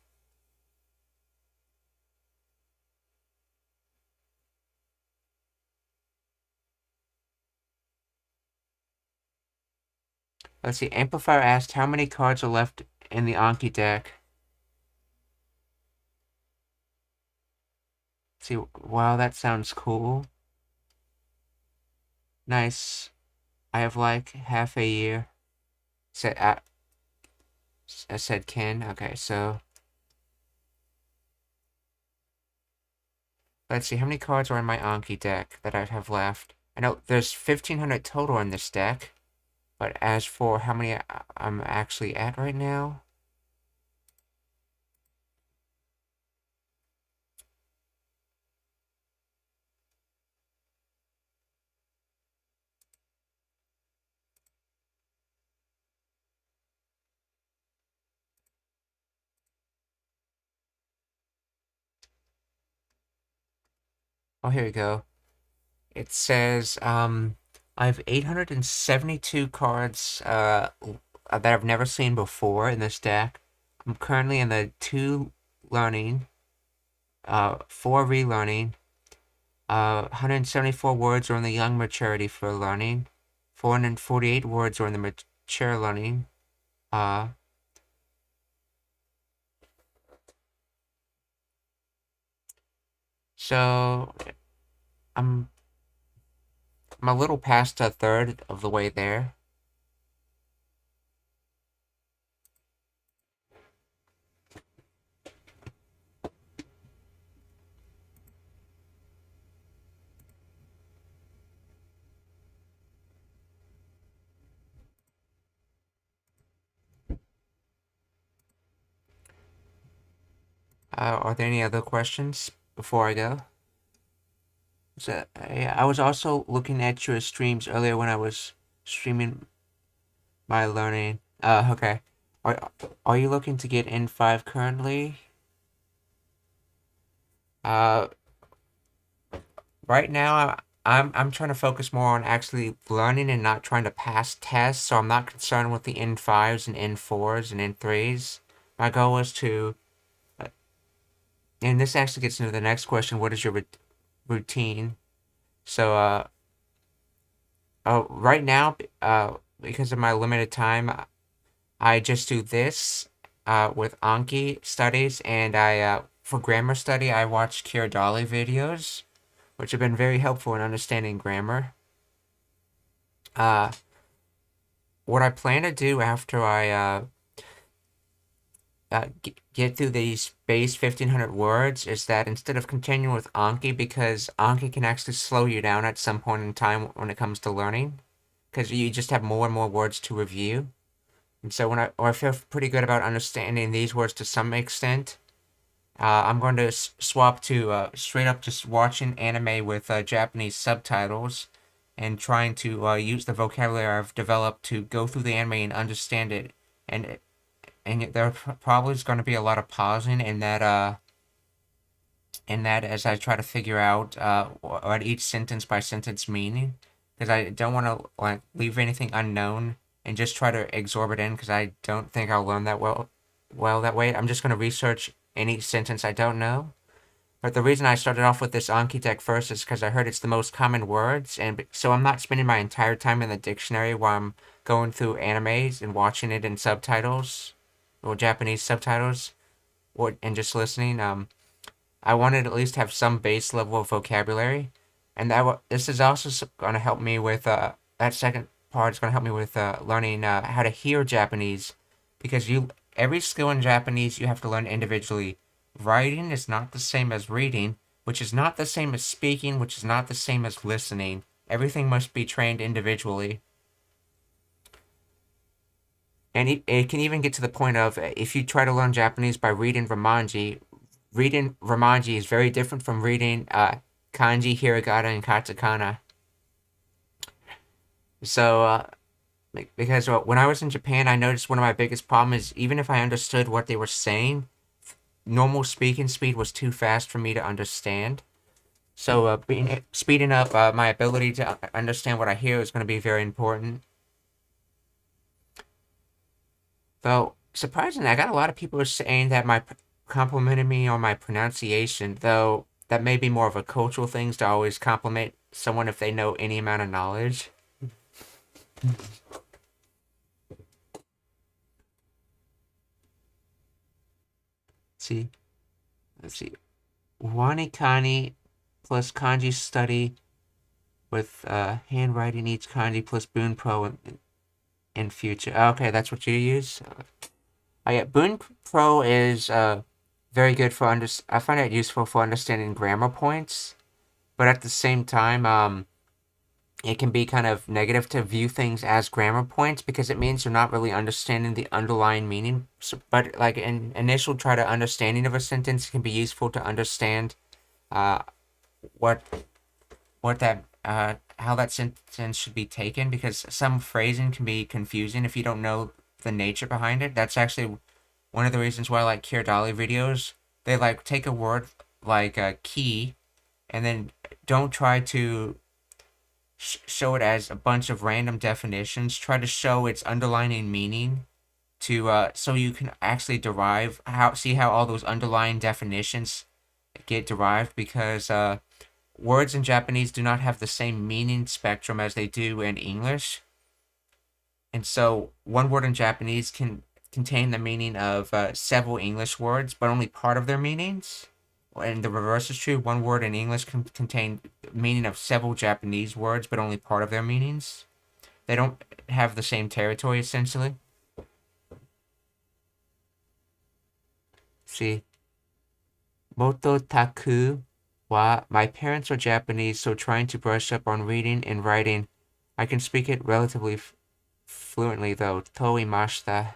Let's see. Amplifier asked how many cards are left in the Anki deck. Let's see. Wow, that sounds cool. Nice. I have like half a year. I said Ken. Okay, so let's see. How many cards are in my Anki deck that I have left? I know there's 1,500 total in this deck. But as for how many I'm actually at right now, oh, here we go. It says I have 872 cards that I've never seen before in this deck. I'm currently in the 2 learning, 4 relearning, 174 words are in the young maturity for learning, 448 words are in the mature learning. So I'm a little past a third of the way there. Are there any other questions before I go? So, yeah, I was also looking at your streams earlier when I was streaming my learning. Okay. Are you looking to get N5 currently? Uh, right now I'm trying to focus more on actually learning and not trying to pass tests, so I'm not concerned with the N5s and N4s and N3s. My goal is to, and this actually gets into the next question, what is your routine? So, right now, because of my limited time, I just do this with Anki studies, and for grammar study, I watch Kiradali videos, which have been very helpful in understanding grammar. What I plan to do after I get through these base 1,500 words is that instead of continuing with Anki, because Anki can actually slow you down at some point in time when it comes to learning, because you just have more and more words to review. And so when I feel pretty good about understanding these words to some extent, I'm going to swap to straight up just watching anime with Japanese subtitles and trying to use the vocabulary I've developed to go through the anime and understand it. And there probably is going to be a lot of pausing in that as I try to figure out what each sentence by sentence meaning, because I don't want to like leave anything unknown and just try to absorb it in, because I don't think I'll learn that well that way. I'm just going to research any sentence I don't know. But the reason I started off with this Anki deck first is because I heard it's the most common words, and so I'm not spending my entire time in the dictionary while I'm going through animes and watching it in subtitles or Japanese subtitles, and just listening. I wanted to at least have some base level of vocabulary, and this is also going to help me with that second part is going to help me with learning how to hear Japanese, because every skill in Japanese you have to learn individually. Writing is not the same as reading, which is not the same as speaking, which is not the same as listening. Everything must be trained individually. And it can even get to the point of if you try to learn Japanese by reading Romanji is very different from reading Kanji, Hiragana, and Katakana. So, because when I was in Japan, I noticed one of my biggest problems is even if I understood what they were saying, normal speaking speed was too fast for me to understand. So, speeding up my ability to understand what I hear is going to be very important. Though, surprisingly, I got a lot of people saying that complimenting me on my pronunciation, though that may be more of a cultural thing to always compliment someone if they know any amount of knowledge. Let's see. Wanikani plus kanji study with handwriting each kanji plus Boon Pro in future. Okay, that's what you use? Yeah, Boon Pro is very good for I find it useful for understanding grammar points, but at the same time, it can be kind of negative to view things as grammar points because it means you're not really understanding the underlying meaning. But like an initial try to understanding of a sentence can be useful to understand what that how that sentence should be taken, because some phrasing can be confusing if you don't know the nature behind it. That's actually one of the reasons why I like Kiradali videos. They like take a word like key and then don't try to show it as a bunch of random definitions. Try to show its underlying meaning to so you can actually see how all those underlying definitions get derived, because words in Japanese do not have the same meaning spectrum as they do in English. And so one word in Japanese can contain the meaning of several English words, but only part of their meanings. And the reverse is true. One word in English can contain meaning of several Japanese words, but only part of their meanings. They don't have the same territory, essentially. See. Moto taku wa, my parents are Japanese, so trying to brush up on reading and writing. I can speak it relatively fluently, though. Toimashita.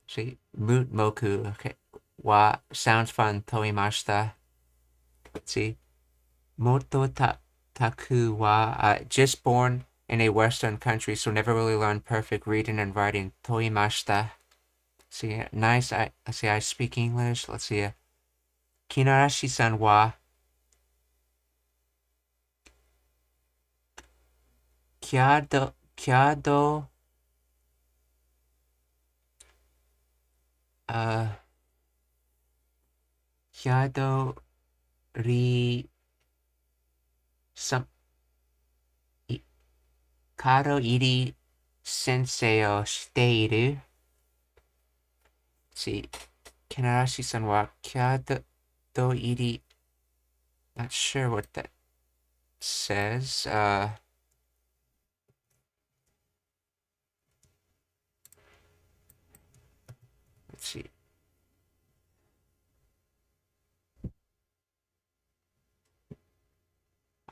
See, moot moku. Okay. Wa sounds fun. Toimashita. See, moto taku wa, just born in a Western country, so never really learned perfect reading and writing. Toimashita. See, nice. Let's see. I speak English. Let's see. Kinorashi-san wa kyado kyado ri some kado iri sensei o shiteiru. See, Kinorashi-san wa kyado iri. Not sure what that says. Let's see.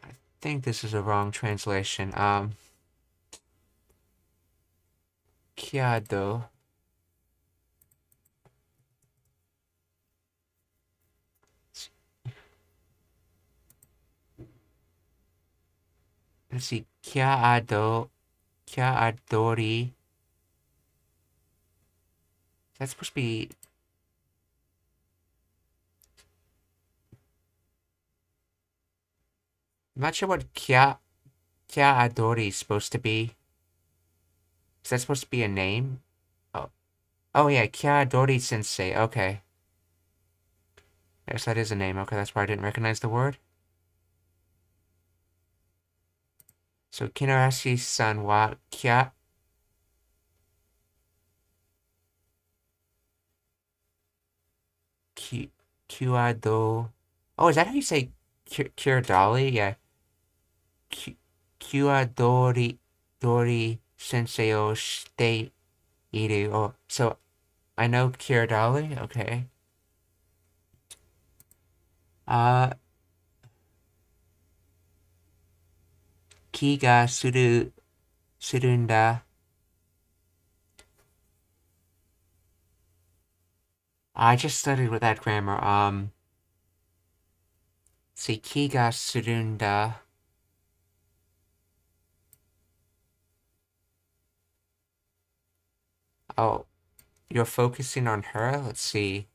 I think this is a wrong translation. Kyado. Let's see. Kyadori. That's supposed to be. I'm not sure what Adori is supposed to be. Is that supposed to be a name? Oh yeah, Adori Sensei. Okay. Yes, that is a name. Okay, that's why I didn't recognize the word. So Kinorashi-san wa Kyado. Oh, is that how you say Kiradali? Yeah. Kyadori Sensei o shite iru. Oh, so I know Kiradali. Okay. Ki ga surunda. I just studied with that grammar. See, ki ga surunda. Oh, you're focusing on her? Let's see.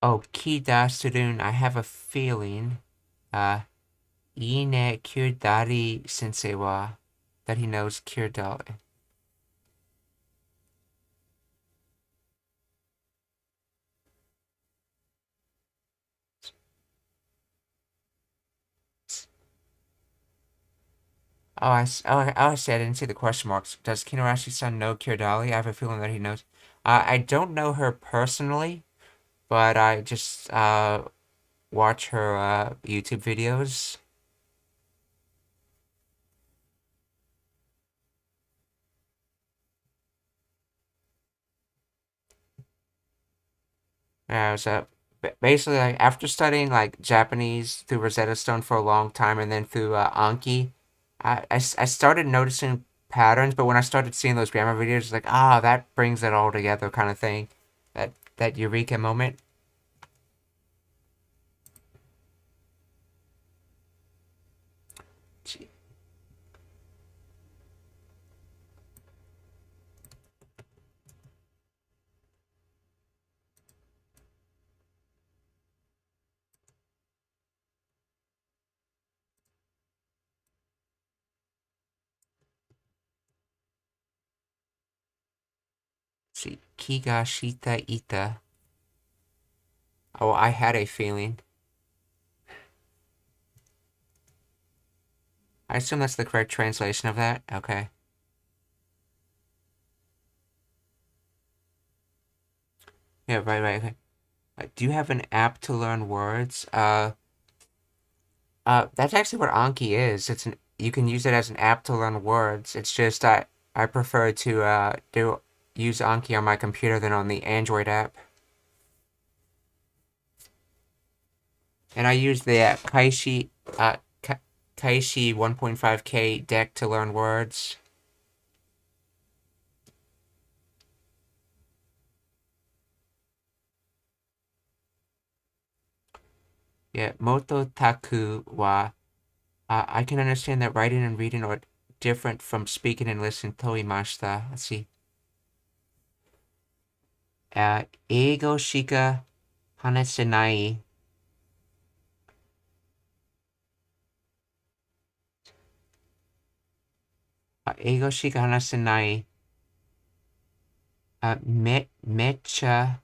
Oh, ki da surun. I have a feeling. Ine Kiradali sensei wa. That he knows Kiradali. I see. I didn't see the question marks. Does Kinorashi-san know Kiradali? I have a feeling that he knows. I don't know her personally, but I just watch her YouTube videos. Yeah, so basically, like after studying like Japanese through Rosetta Stone for a long time, and then through Anki, I started noticing patterns. But when I started seeing those grammar videos, it's like that brings it all together, kind of thing. That eureka moment. See, Kigashita ita. Oh, I had a feeling. I assume that's the correct translation of that. Okay. Yeah, right. Okay. Do you have an app to learn words? That's actually what Anki is. You can use it as an app to learn words. It's just I prefer to use Anki on my computer than on the Android app. And I use the Kaishi 1.5K deck to learn words. Yeah, Moto Taku wa. I can understand that writing and reading are different from speaking and listening. Toimashita. Let's see. 英語しか話せない。英語しか話せない。めっちゃ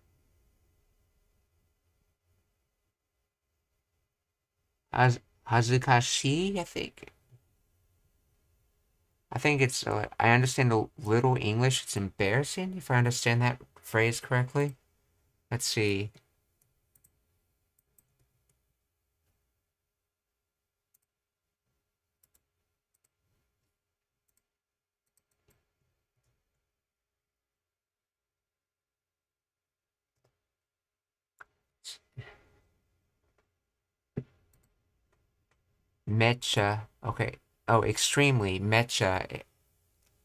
恥ずかしい, I think. I think it's, I understand a little English. It's embarrassing, if I understand that phrase correctly. Let's see. Mecha. Okay. Oh, extremely. Mecha.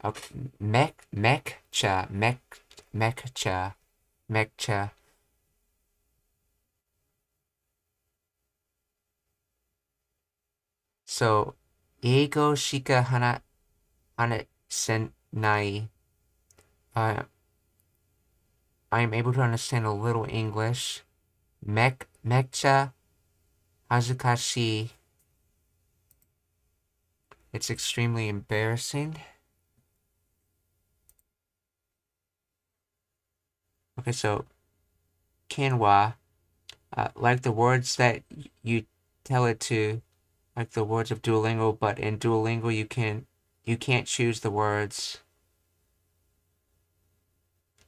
Okay. Mekcha. So, 英語しか話せない. I'm able to understand a little English. Mekcha hazukashi. It's extremely embarrassing. Okay, so kinwa, like the words that you tell it to, like the words of Duolingo, but in Duolingo you can't choose the words.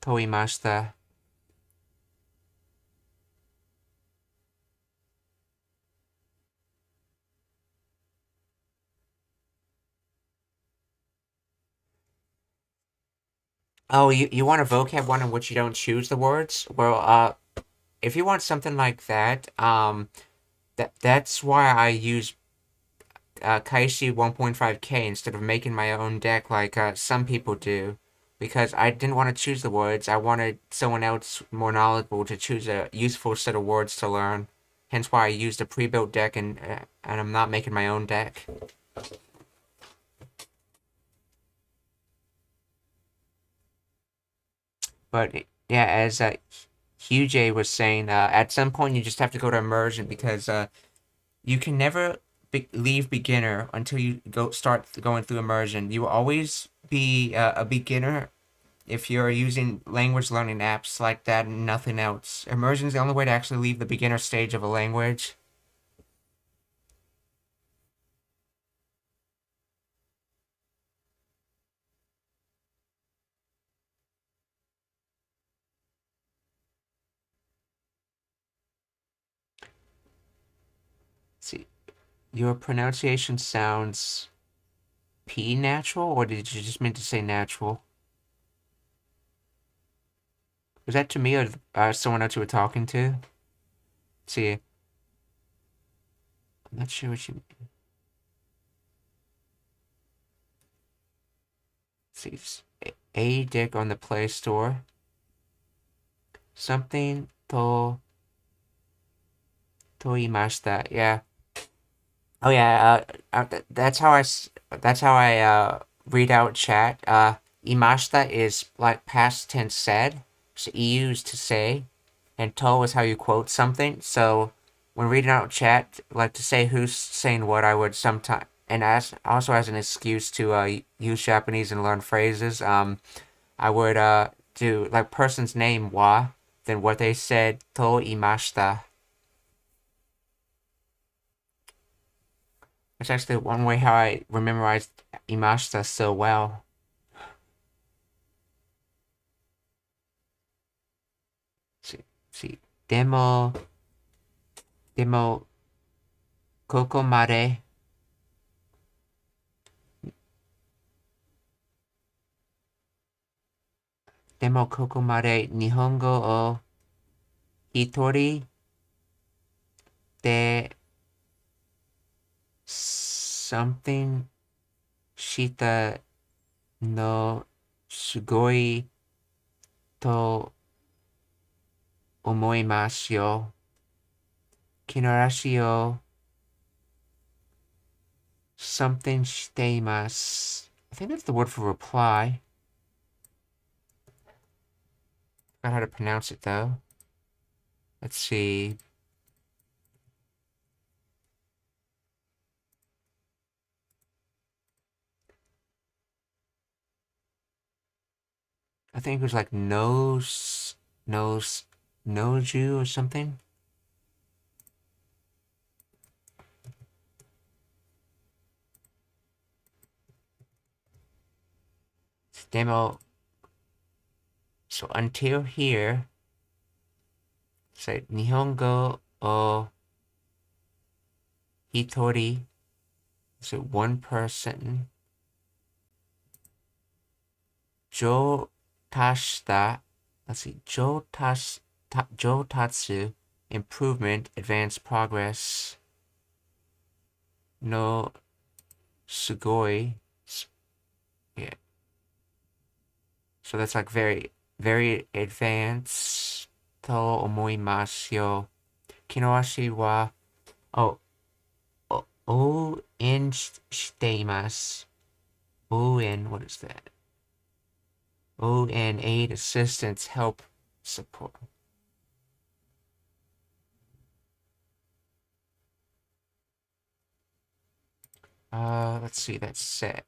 Toimashita. Oh, you want a vocab one in which you don't choose the words? Well, if you want something like that, that's why I use Kaishi 1.5K instead of making my own deck like some people do. Because I didn't want to choose the words, I wanted someone else more knowledgeable to choose a useful set of words to learn. Hence why I used a pre-built deck and I'm not making my own deck. But yeah, as Hugh J was saying, at some point you just have to go to immersion because you can never leave beginner until you start going through immersion. You will always be a beginner if you're using language learning apps like that and nothing else. Immersion is the only way to actually leave the beginner stage of a language. See, your pronunciation sounds P natural, or did you just mean to say natural? Was that to me or someone else you were talking to? See, I'm not sure what you mean. See, a dick on the Play Store. Something toimashita. Yeah. Oh yeah. That's how I read out chat. Imashita is like past tense said. So used to say, and to is how you quote something. So when reading out chat, like to say who's saying what, I would sometimes, and also as an excuse to use Japanese and learn phrases. I would do like person's name wa, then what they said to imashita. That's actually one way how I memorized imashita so well. See, demo, koko mare. Demo koko mare nihongo o hitori de something shita no sugoi to omoimasu yo. Kinorashi o something shiteimasu. I think that's the word for reply. Not how to pronounce it though. Let's see. I think it was like noju or something. Demo. So until here, say Nihongo o hitori. So one person. Jo tashita. Let's see. Jotatsu. Improvement, advanced progress. No sugoi. Yeah. So that's like very, very advanced. To omoimasu yo. Kinorashi wa. Oh. O-in shiteimasu. O-in, what is that? O-in, aid, assistance, help. support. Let's see, that said,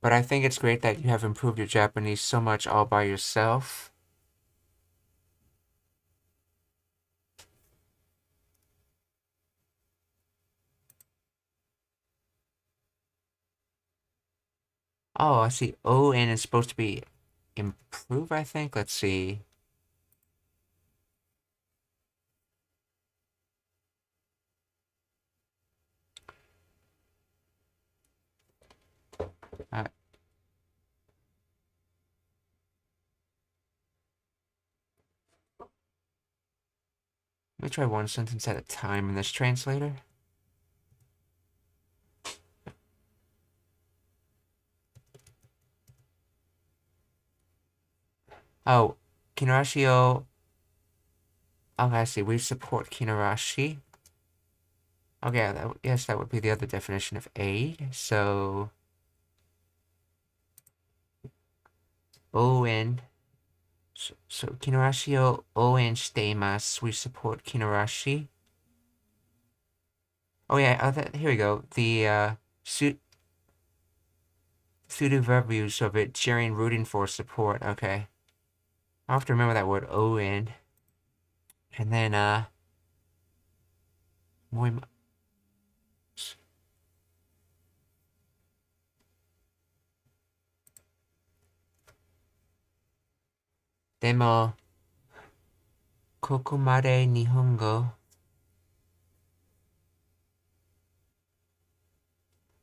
but I think it's great that you have improved your Japanese so much all by yourself. Oh, I see. ON is supposed to be improve, I think. Let's see. Uh, Let me try one sentence at a time in this translator. Oh, Kinorashi o... Oh, I see. We support Kinorashi. Okay, yes, that would be the other definition of aid. So... ON. So Kinorashi o ON shite imasu. We support Kinorashi. Oh yeah, here we go. The pseudo verb use of it, cheering, rooting for, support. Okay. I'll have to remember that word, ON. And then, moimasu. Demo, kokomare nihongo.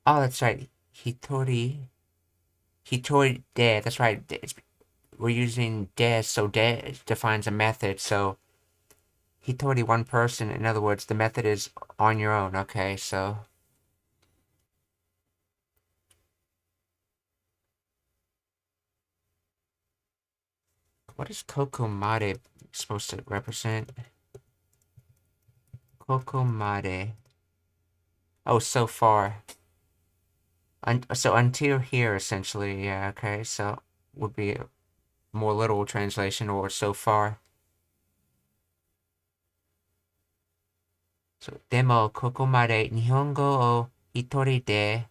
Oh, that's right. Hitori de. That's right. We're using de, so de defines a method. So hitori, one person. In other words, the method is on your own. Okay, so. What is kokomare supposed to represent? Kokomare. Oh, so far. So until here, essentially. Yeah, okay. So would be a more literal translation, or so far. So, でもここまで日本語を一人で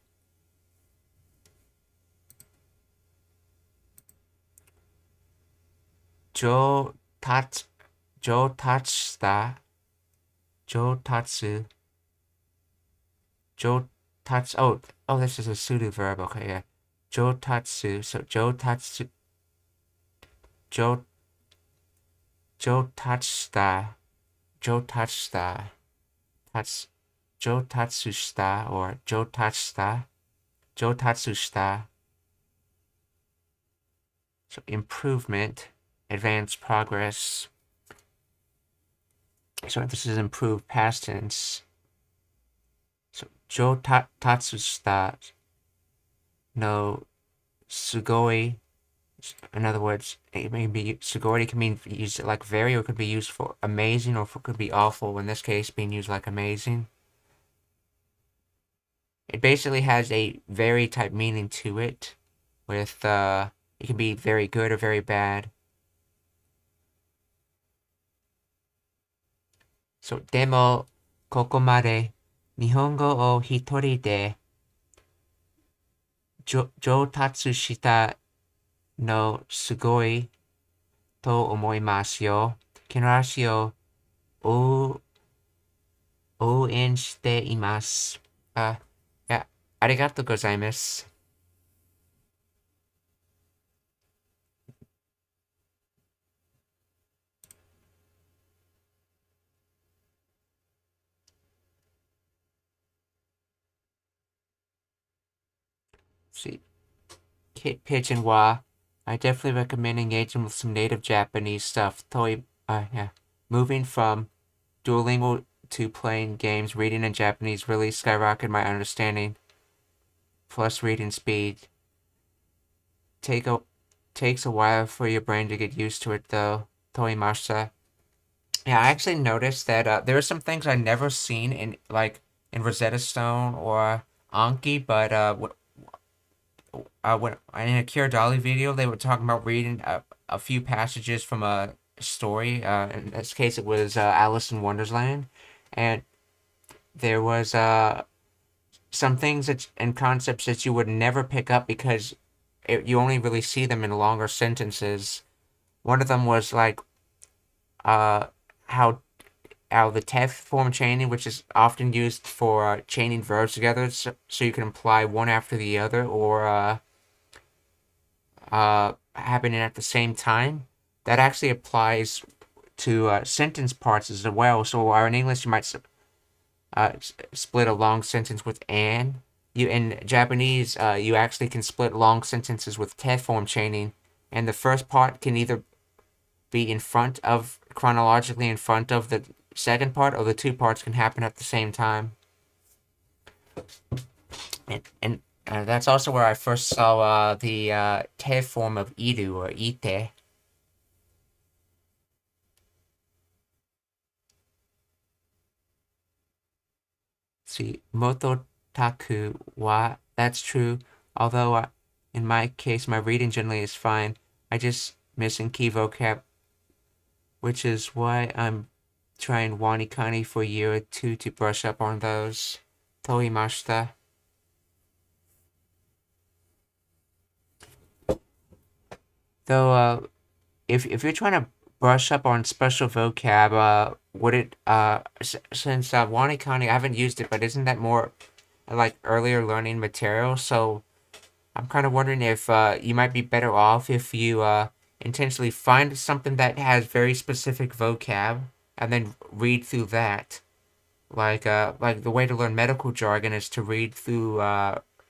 上達した上達 oh, this is a pseudo verb. Okay, yeah. 上達 so 上達した上達した or 上達した so improvement, advanced progress. So this is improved past tense. So 上達したno sugoi. In other words, it may be sugoi can mean used like very, or it could be used for amazing, or it could be awful. In this case, being used like amazing. It basically has a very type meaning to it, with it can be very good or very bad. So でもここまで日本語を一人で上達したのすごいと思いますよ。Kinorashiを応援しています。ありがとうございます。See, Kit Pigeon Wa. I definitely recommend engaging with some native Japanese stuff. Yeah. Moving from Duolingo to playing games, reading in Japanese really skyrocketed my understanding. Plus reading speed. Takes a while for your brain to get used to it though. Toimashita. Yeah, I actually noticed that there are some things I've never seen in Rosetta Stone or Anki, but when in a Kiradali video, they were talking about reading a few passages from a story. In this case, it was Alice in Wonderland, and there was some things and concepts that you would never pick up because you only really see them in longer sentences. One of them was like uh, how the TEF form chaining, which is often used for chaining verbs together, so you can imply one after the other or happening at the same time. That actually applies to sentence parts as well. So in English, you might split a long sentence with an. You in Japanese, you actually can split long sentences with TEF form chaining, and the first part can either be chronologically in front of the second part, or the two parts can happen at the same time. And that's also where I first saw the te form of iru or ite. See, moto taku wa, that's true. Although in my case, my reading generally is fine. I just missing key vocab, which is why I'm trying wanikani for a year or two to brush up on those. Toimashita. Though, if you're trying to brush up on special vocab, would it since wanikani, I haven't used it, but isn't that more like earlier learning material? So I'm kind of wondering if you might be better off if you intentionally find something that has very specific vocab and then read through that. Like the way to learn medical jargon is to read through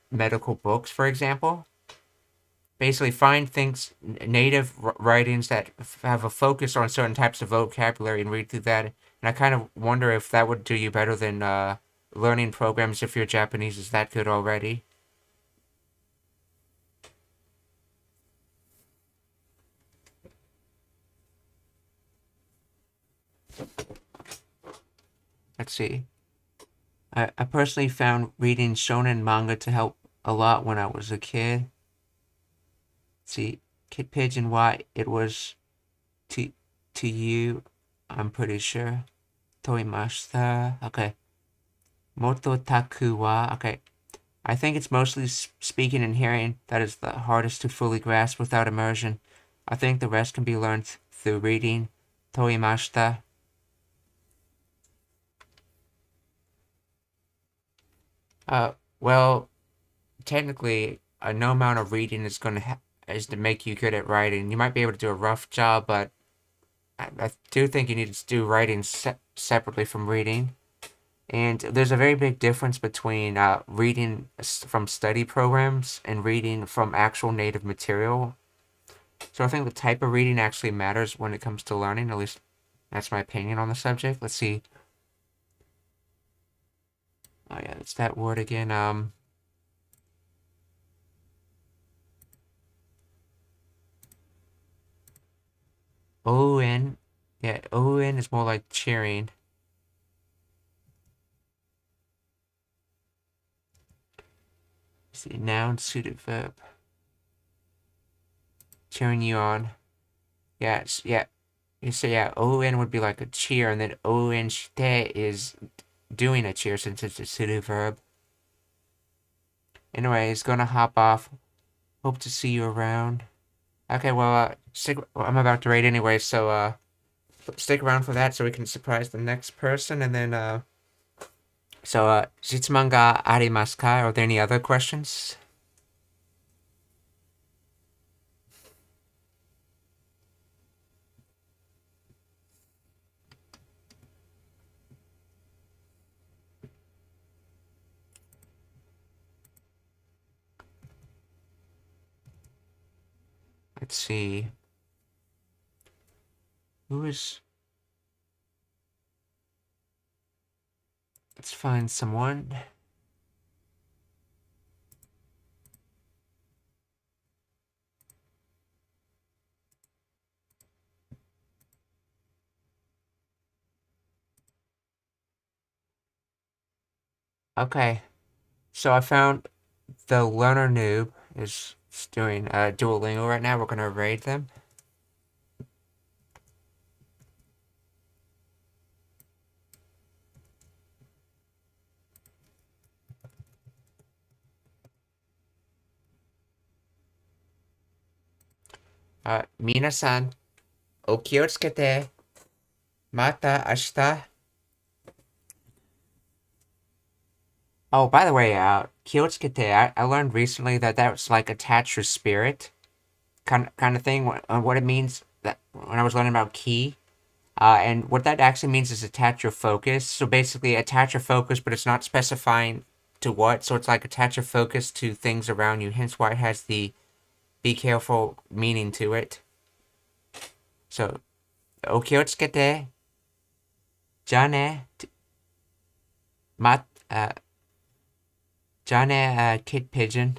medical books, for example. Basically, find things, native writings that have a focus on certain types of vocabulary and read through that. And I kind of wonder if that would do you better than learning programs if your Japanese is that good already. Let's see. I personally found reading shonen manga to help a lot when I was a kid. Let's see, Kid Pigeon, why it was to you, I'm pretty sure. Toimashita. Okay. Moto taku wa. Okay. I think it's mostly speaking and hearing that is the hardest to fully grasp without immersion. I think the rest can be learned through reading. Toimashita. Well, technically, no amount of reading is is to make you good at writing. You might be able to do a rough job, but I do think you need to do writing separately from reading. And there's a very big difference between reading from study programs and reading from actual native material. So I think the type of reading actually matters when it comes to learning. At least that's my opinion on the subject. Let's see. Oh yeah, it's that word again. O-N. Yeah, O-N is more like cheering. See, noun, suited verb. Cheering you on. Yes, yeah. So yeah, O-N would be like a cheer, and then O-N shite is doing a cheer since it's a suited verb. Anyway, it's gonna hop off. Hope to see you around. Okay, well, I'm about to rate anyway, so stick around for that so we can surprise the next person, and then so質問がありますか? Are there any other questions? Let's see. Who is... Let's find someone. Okay. So I found the learner noob is doing Duolingo right now. We're gonna raid them. Minasan, o kyotsukete. Mata ashita. Oh, by the way, kyotsukete, I learned recently that was like attach your spirit kind of thing. What it means that when I was learning about ki. And what that actually means is attach your focus. So basically, attach your focus, but it's not specifying to what. So it's like attach your focus to things around you. Hence why it has the be careful meaning to it. So, okiyotsukete. Jane. Mat. Jane, kid pigeon.